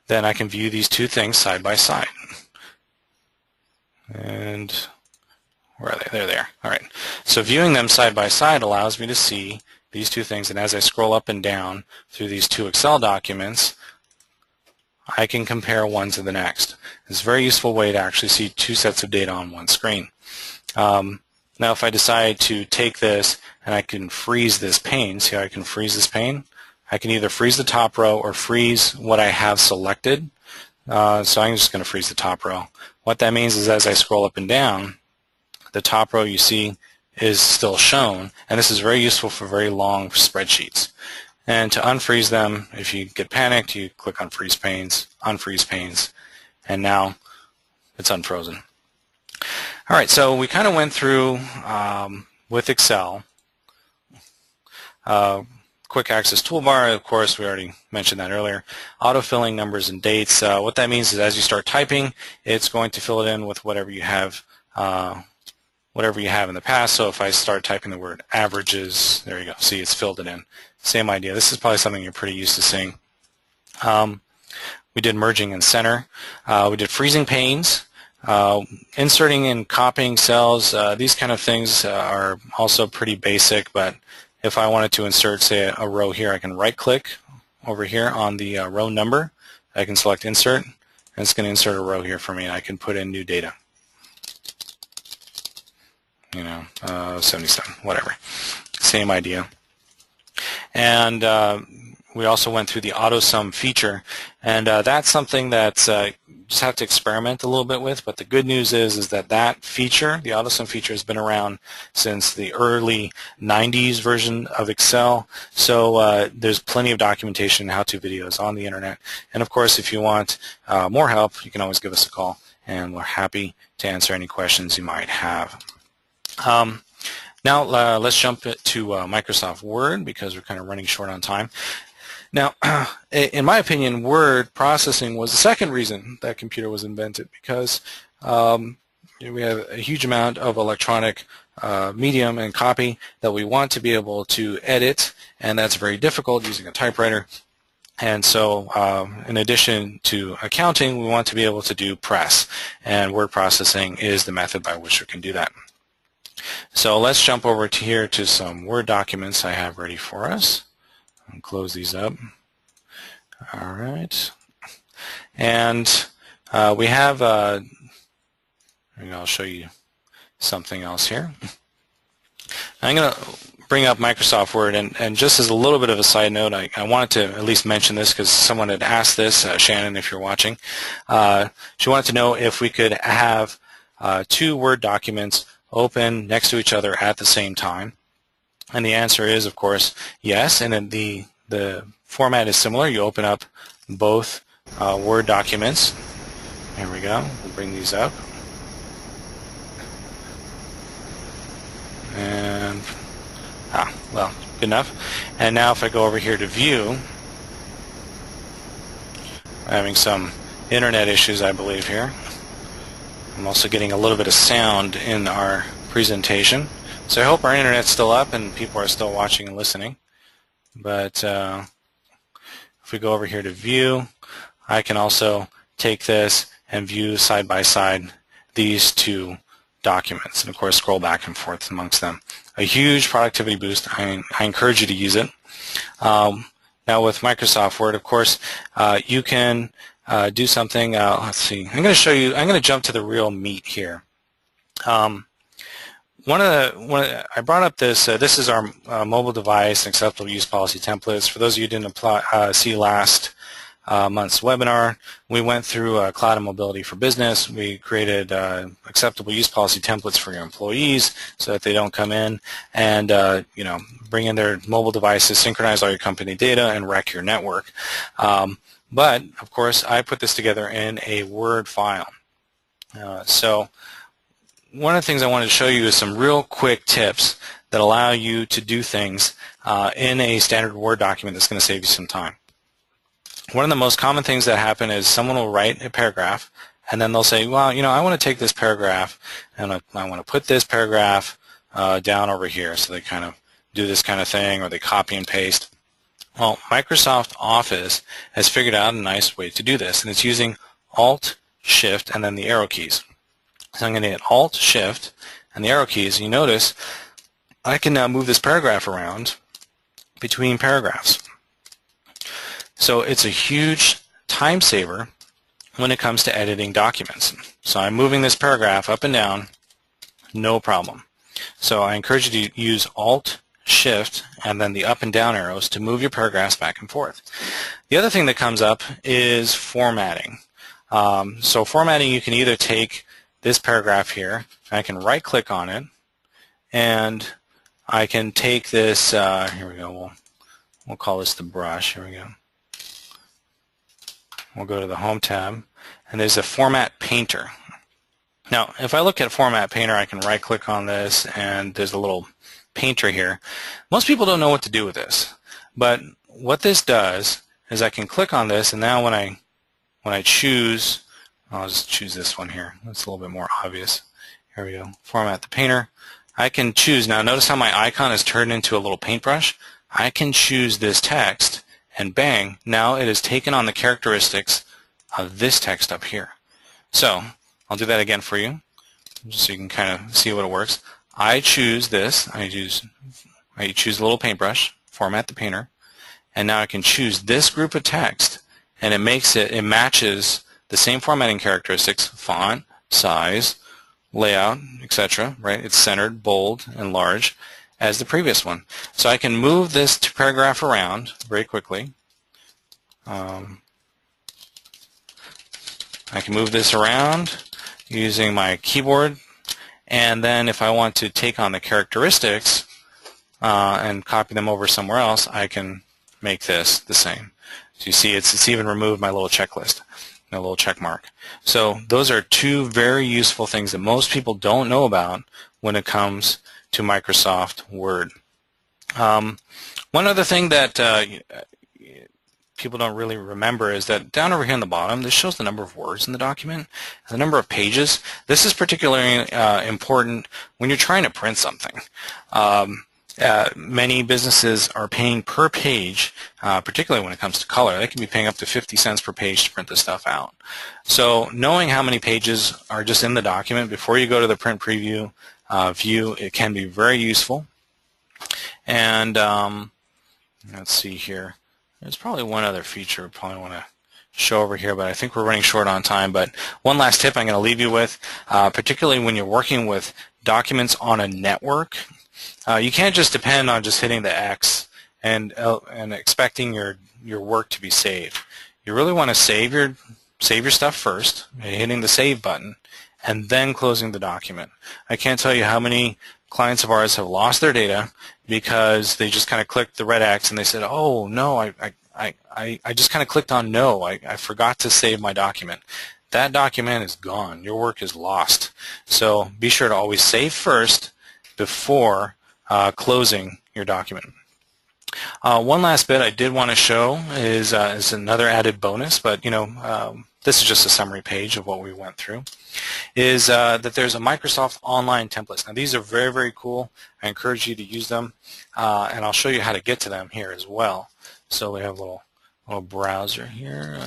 then I can view these two things side by side. And where are they? They're there. All right. So viewing them side by side allows me to see these two things, and as I scroll up and down through these two Excel documents, I can compare one to the next. It's a very useful way to actually see two sets of data on one screen. Now if I decide to take this and I can freeze this pane, see how I can freeze this pane? I can either freeze the top row or freeze what I have selected. So I'm just going to freeze the top row. What that means is as I scroll up and down, the top row you see is still shown, and this is very useful for very long spreadsheets. And to unfreeze them, if you get panicked, you click on freeze panes, unfreeze panes, and now it's unfrozen. All right, so we kind of went through with Excel. Quick access toolbar, of course, we already mentioned that earlier. Autofilling numbers and dates. What that means is as you start typing, it's going to fill it in with whatever you have in the past. So if I start typing the word averages, there you go. See, it's filled it in. Same idea. This is probably something you're pretty used to seeing. We did merging and center. We did freezing panes. Inserting and copying cells, these kind of things are also pretty basic, but if I wanted to insert, say, a row here, I can right-click over here on the row number. I can select Insert, and it's going to insert a row here for me, and I can put in new data. 77, whatever. Same idea. And we also went through the auto sum feature, and that's something that's just have to experiment a little bit with, but the good news is that that feature, the auto sum feature, has been around since the early 90s version of Excel, so there's plenty of documentation and how-to videos on the internet. And of course, if you want more help, you can always give us a call, and we're happy to answer any questions you might have. Now let's jump to Microsoft Word, because we're kind of running short on time. Now, in my opinion, word processing was the second reason that computer was invented, because we have a huge amount of electronic medium and copy that we want to be able to edit, and that's very difficult using a typewriter. And so in addition to accounting, we want to be able to do press, and word processing is the method by which we can do that. So let's jump over to here to some Word documents I have ready for us. I'll close these up. All right. And we have, I'll show you something else here. I'm going to bring up Microsoft Word, and just as a little bit of a side note, I wanted to at least mention this because someone had asked this, Shannon, if you're watching. She wanted to know if we could have two Word documents open next to each other at the same time. And the answer is, of course, yes. And then the format is similar. You open up both Word documents. There we go. We'll bring these up. And, well, good enough. And now if I go over here to View, I'm having some internet issues, I believe, here. I'm also getting a little bit of sound in our presentation. So I hope our internet's still up and people are still watching and listening. But if we go over here to View, I can also take this and view side by side these two documents, and of course scroll back and forth amongst them. A huge productivity boost. I encourage you to use it. Now with Microsoft Word, of course, you can do something. Let's see. I'm going to show you. I'm going to jump to the real meat here. I brought up this. This is our mobile device and acceptable use policy templates. For those of you who didn't see last month's webinar. We went through cloud and mobility for business. We created acceptable use policy templates for your employees so that they don't come in and bring in their mobile devices, synchronize all your company data, and wreck your network. But of course, I put this together in a Word file. So one of the things I wanted to show you is some real quick tips that allow you to do things in a standard Word document that's going to save you some time. One of the most common things that happen is someone will write a paragraph and then they'll say, well, I want to take this paragraph and I want to put this paragraph down over here. So they kind of do this kind of thing, or they copy and paste. Well, Microsoft Office has figured out a nice way to do this, and it's using Alt, Shift, and then the arrow keys. So I'm going to hit Alt, Shift, and the arrow keys. You notice I can now move this paragraph around between paragraphs. So it's a huge time saver when it comes to editing documents. So I'm moving this paragraph up and down, no problem. So I encourage you to use Alt, Shift, and then the up and down arrows to move your paragraphs back and forth. The other thing that comes up is formatting. So formatting, you can either take this paragraph here, I can right-click on it, and I can take this, here we go, we'll call this the brush, here we go. We'll go to the Home tab, and there's a Format Painter. Now, if I look at Format Painter, I can right-click on this, and there's a little painter here. Most people don't know what to do with this, but what this does is I can click on this, and now when I choose, I'll just choose this one here. That's a little bit more obvious. Here we go. Format the painter. I can choose. Now notice how my icon is turned into a little paintbrush. I can choose this text, and bang, now it has taken on the characteristics of this text up here. So I'll do that again for you, just so you can kind of see what it works. I choose this. I choose the little paintbrush, format the painter, and now I can choose this group of text, and it matches the same formatting characteristics: font, size, layout, etc. Right? It's centered, bold, and large as the previous one. So I can move this paragraph around very quickly. I can move this around using my keyboard, and then if I want to take on the characteristics and copy them over somewhere else, I can make this the same. So you see it's even removed my little checklist, my little check mark. So those are two very useful things that most people don't know about when it comes to Microsoft Word. One other thing that people don't really remember is that down over here on the bottom, this shows the number of words in the document, the number of pages. This is particularly important when you're trying to print something. Many businesses are paying per page, particularly when it comes to color. They can be paying up to 50 cents per page to print this stuff out. So knowing how many pages are just in the document before you go to the print preview view, it can be very useful. And let's see here. There's probably one other feature I probably want to show over here, but I think we're running short on time. But one last tip I'm going to leave you with, particularly when you're working with documents on a network, you can't just depend on just hitting the X and expecting your work to be saved. You really want to save your stuff first, hitting the Save button, and then closing the document. I can't tell you how many clients of ours have lost their data because they just kind of clicked the red X and they said, oh no, I just kind of clicked on no, I forgot to save my document. That document is gone. Your work is lost. So be sure to always save first before closing your document. One last bit I did want to show is another added bonus, but this is just a summary page of what we went through, is that there's a Microsoft Online templates. Now these are very, very cool. I encourage you to use them, and I'll show you how to get to them here as well. So we have a little browser here.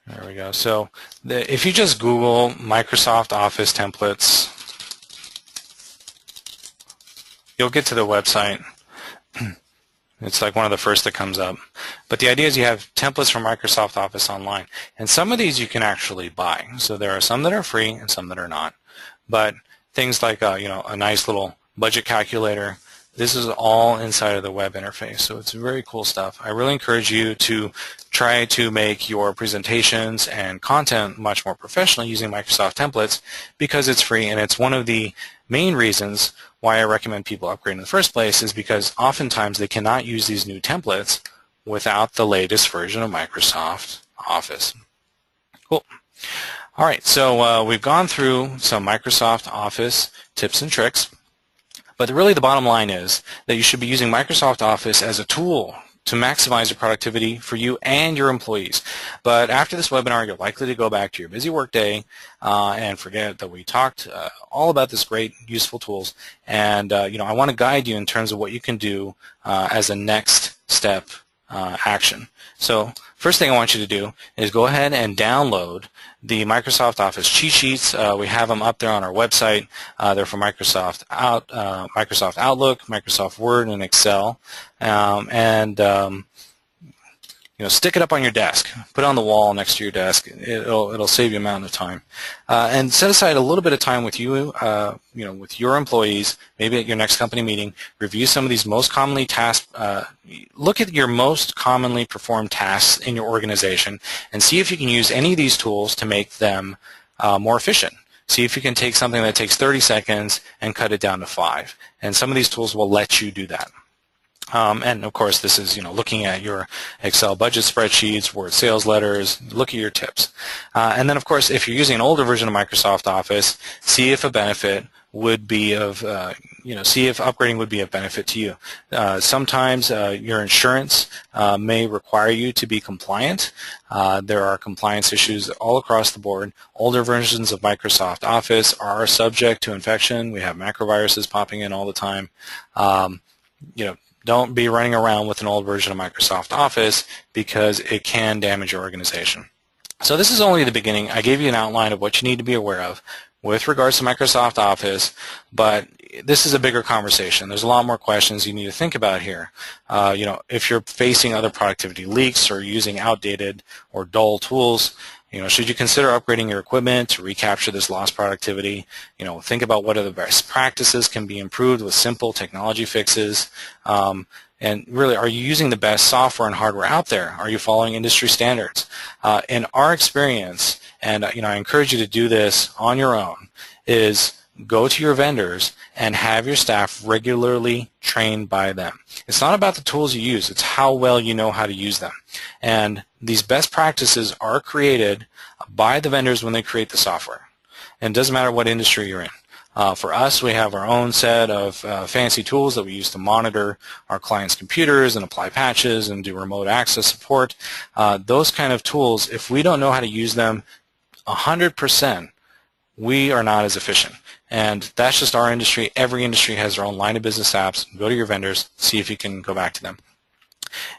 There we go. So if you just Google Microsoft Office templates, you'll get to the website. It's like one of the first that comes up. But the idea is you have templates from Microsoft Office Online. And some of these you can actually buy. So there are some that are free and some that are not. But things like a nice little budget calculator, This is all inside of the web interface, so it's very cool stuff. I really encourage you to try to make your presentations and content much more professional using Microsoft templates because it's free, and it's one of the main reasons why I recommend people upgrade in the first place is because oftentimes they cannot use these new templates without the latest version of Microsoft Office. Cool. All right, so we've gone through some Microsoft Office tips and tricks, but really the bottom line is that you should be using Microsoft Office as a tool to maximize your productivity for you and your employees. But after this webinar, you're likely to go back to your busy workday and forget that we talked all about this great, useful tools. And I want to guide you in terms of what you can do as a next step action. So first thing I want you to do is go ahead and download the Microsoft Office cheat sheets. We have them up there on our website. They're for Microsoft Outlook, Microsoft Word, and Excel. Stick it up on your desk. Put it on the wall next to your desk. It'll save you a mountain of time. And set aside a little bit of time with you, with your employees, maybe at your next company meeting. Review some of these most commonly look at your most commonly performed tasks in your organization and see if you can use any of these tools to make them more efficient. See if you can take something that takes 30 seconds and cut it down to 5. And some of these tools will let you do that. And of course, this is looking at your Excel budget spreadsheets, Word sales letters. Look at your tips, and then of course, if you're using an older version of Microsoft Office, see if a benefit would be of see if upgrading would be of benefit to you. Sometimes your insurance may require you to be compliant. There are compliance issues all across the board. Older versions of Microsoft Office are subject to infection. We have macroviruses popping in all the time. Don't be running around with an old version of Microsoft Office because it can damage your organization. So this is only the beginning. I gave you an outline of what you need to be aware of with regards to Microsoft Office, but this is a bigger conversation. There's a lot more questions you need to think about here. If you're facing other productivity leaks or using outdated or dull tools, should you consider upgrading your equipment to recapture this lost productivity? Think about what other best practices can be improved with simple technology fixes. And really, are you using the best software and hardware out there? Are you following industry standards? In our experience, and I encourage you to do this on your own, is go to your vendors and have your staff regularly trained by them. It's not about the tools you use, it's how well you know how to use them. And these best practices are created by the vendors when they create the software. And it doesn't matter what industry you're in. For us, we have our own set of fancy tools that we use to monitor our clients' computers and apply patches and do remote access support. Those kind of tools, if we don't know how to use them 100%, we are not as efficient. And that's just our industry. Every industry has their own line of business apps. Go to your vendors, see if you can go back to them.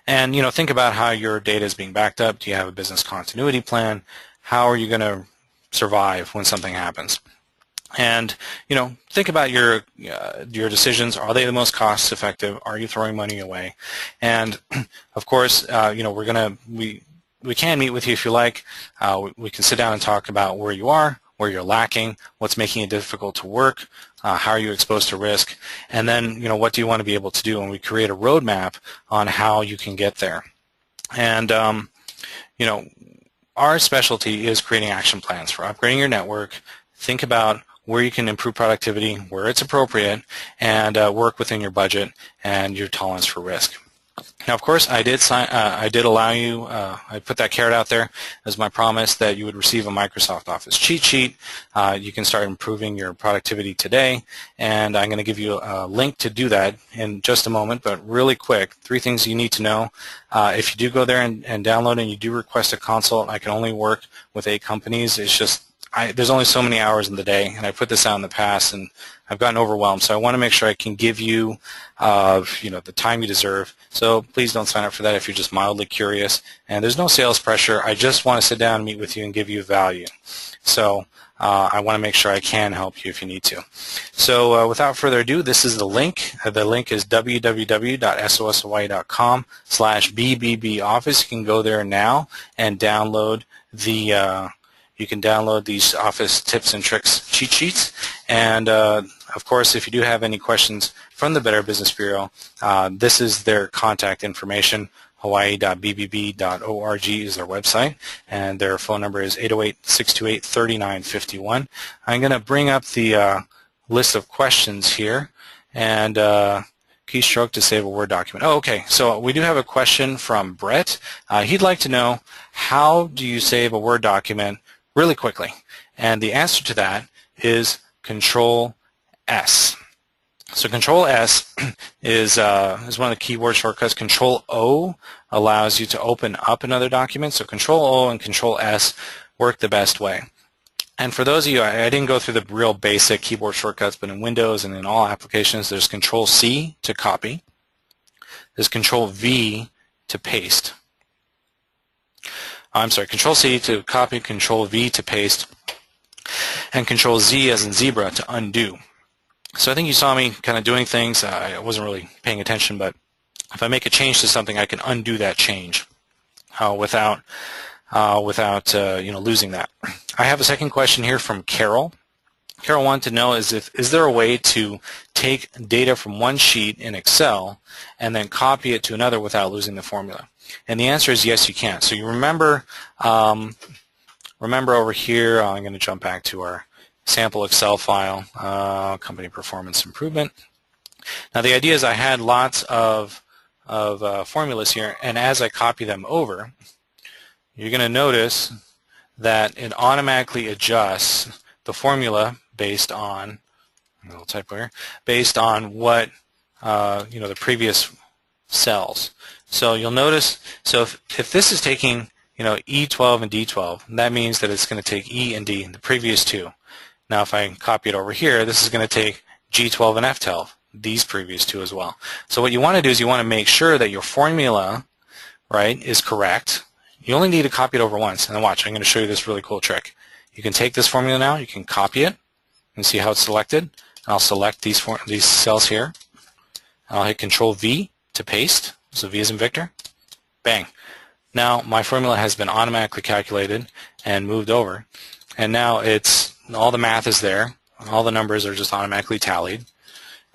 And think about how your data is being backed up. Do you have a business continuity plan? How are you going to survive when something happens? And think about your decisions. Are they the most cost effective? Are you throwing money away? And of course, we can meet with you if you like. We can sit down and talk about where you are, where you're lacking, what's making it difficult to work, how are you exposed to risk, and then what do you want to be able to do, and we create a roadmap on how you can get there. And our specialty is creating action plans for upgrading your network. Think about where you can improve productivity, where it's appropriate, and work within your budget and your tolerance for risk. Now, of course, I did allow you, I put that carrot out there as my promise that you would receive a Microsoft Office cheat sheet. You can start improving your productivity today, and I'm going to give you a link to do that in just a moment, but really quick, 3 things you need to know. If you do go there and download and you do request a consult, I can only work with 8 companies. It's just, there's only so many hours in the day, and I put this out in the past, and I've gotten overwhelmed, so I want to make sure I can give you, the time you deserve. So please don't sign up for that if you're just mildly curious. And there's no sales pressure. I just want to sit down and meet with you and give you value. So I want to make sure I can help you if you need to. So without further ado, this is the link. The link is www.soshawaii.com/BBB Office. You can go there now and download the. You can download these Office tips and tricks cheat sheets, And of course, if you do have any questions from the Better Business Bureau, this is their contact information. Hawaii.bbb.org is their website, and their phone number is 808-628-3951. I'm going to bring up the list of questions here, and keystroke to save a Word document. Oh, okay. So we do have a question from Brett. He'd like to know, how do you save a Word document really quickly? And the answer to that is Control S. So Control S is one of the keyboard shortcuts. Control O allows you to open up another document. So Control O and Control S work the best way. And for those of you, I didn't go through the real basic keyboard shortcuts, but in Windows and in all applications, there's Control C to copy. There's Control V to paste. I'm sorry, Control C to copy, Control V to paste, and Control Z as in zebra to undo. So I think you saw me kind of doing things. I wasn't really paying attention, but if I make a change to something, I can undo that change without losing that. I have a second question here from Carol. Carol wanted to know is there a way to take data from one sheet in Excel and then copy it to another without losing the formula? And the answer is yes, you can. So you remember over here, I'm going to jump back to our sample Excel file, company performance improvement. Now the idea is I had lots of formulas here, and as I copy them over, you're going to notice that it automatically adjusts the formula based on, a little typo here, based on what the previous cells. So you'll notice, so if this is taking E12 and D12, that means that it's going to take E and D, the previous two. Now if I copy it over here, this is going to take G12 and F12, these previous two as well. So what you want to do is you want to make sure that your formula, right, is correct. You only need to copy it over once. And watch, I'm going to show you this really cool trick. You can take this formula now, you can copy it, and see how it's selected. And I'll select these cells here. I'll hit Control V to paste. So V as in Victor. Bang. Now my formula has been automatically calculated and moved over. And now all the math is there. All the numbers are just automatically tallied.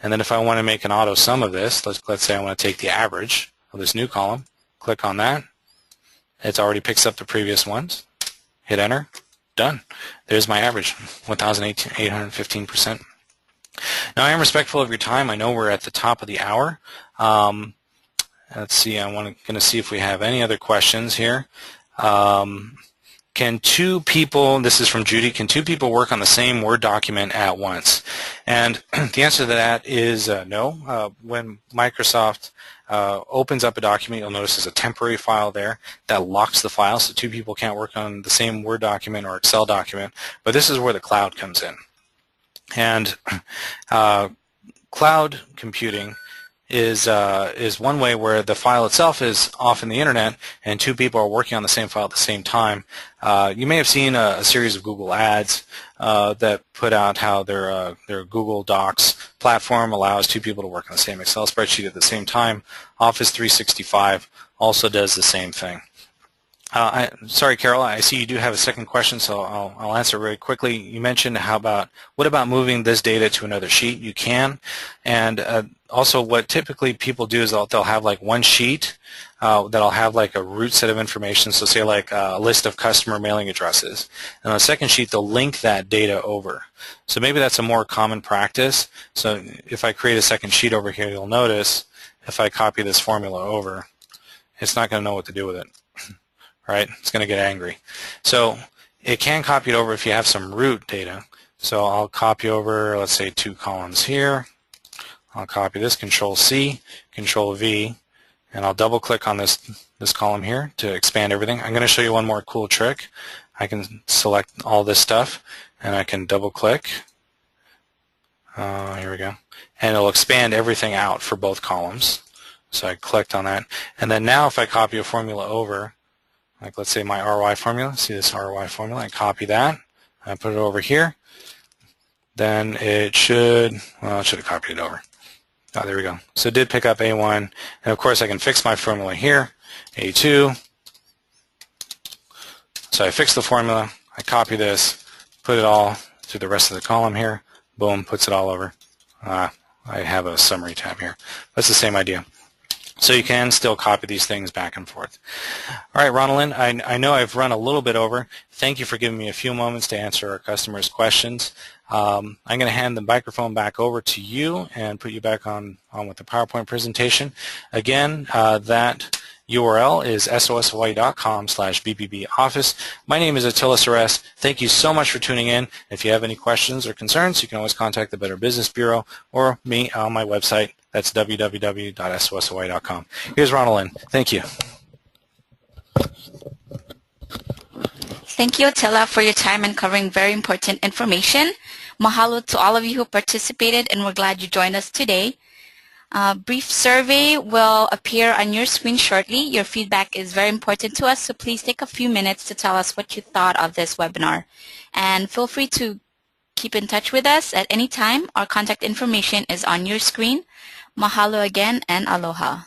And then if I want to make an auto sum of this, let's say I want to take the average of this new column, click on that. It already picks up the previous ones. Hit enter. Done. There's my average, 1,815%. Now I am respectful of your time. I know we're at the top of the hour. Let's see. I'm going to see if we have any other questions here. Can two people, this is from Judy, can two people work on the same Word document at once? And the answer to that is no. When Microsoft opens up a document, you'll notice there's a temporary file there that locks the file, so two people can't work on the same Word document or Excel document. But this is where the cloud comes in. And cloud computing is one way where the file itself is off in the internet and two people are working on the same file at the same time. You may have seen a series of Google ads that put out how their Google Docs platform allows two people to work on the same Excel spreadsheet at the same time. Office 365 also does the same thing. Sorry, Carol, I see you do have a second question, so I'll answer very quickly. You mentioned what about moving this data to another sheet? You can, and also what typically people do is they'll have like one sheet that'll have like a root set of information, so say like a list of customer mailing addresses. And on the second sheet, they'll link that data over. So maybe that's a more common practice. So if I create a second sheet over here, you'll notice if I copy this formula over, it's not going to know what to do with it. Right? It's going to get angry. So it can copy it over if you have some root data. So I'll copy over, let's say, 2 columns here. I'll copy this, Control C, Control V, and I'll double click on this column here to expand everything. I'm going to show you one more cool trick. I can select all this stuff and I can double click. Here we go. And it'll expand everything out for both columns. So I clicked on that. And then now if I copy a formula over, like let's say my ROI formula, see this ROI formula, I copy that, I put it over here, then it should have copied it over. Oh, there we go. So it did pick up A1, and of course I can fix my formula here, A2. So I fix the formula, I copy this, put it all through the rest of the column here, boom, puts it all over. I have a summary tab here. That's the same idea. So you can still copy these things back and forth. All right, Ronaldin, I know I've run a little bit over. Thank you for giving me a few moments to answer our customers' questions. I'm going to hand the microphone back over to you and put you back on with the PowerPoint presentation. Again, that URL is soshawaii.com/BBB Office. My name is Attila Suresh. Thank you so much for tuning in. If you have any questions or concerns, you can always contact the Better Business Bureau or me on my website. That's www.soshawaii.com. Here's Ronaldin. Thank you. Thank you, Attila, for your time and covering very important information. Mahalo to all of you who participated, and we're glad you joined us today. A brief survey will appear on your screen shortly. Your feedback is very important to us, so please take a few minutes to tell us what you thought of this webinar. And feel free to keep in touch with us at any time. Our contact information is on your screen. Mahalo again, and aloha.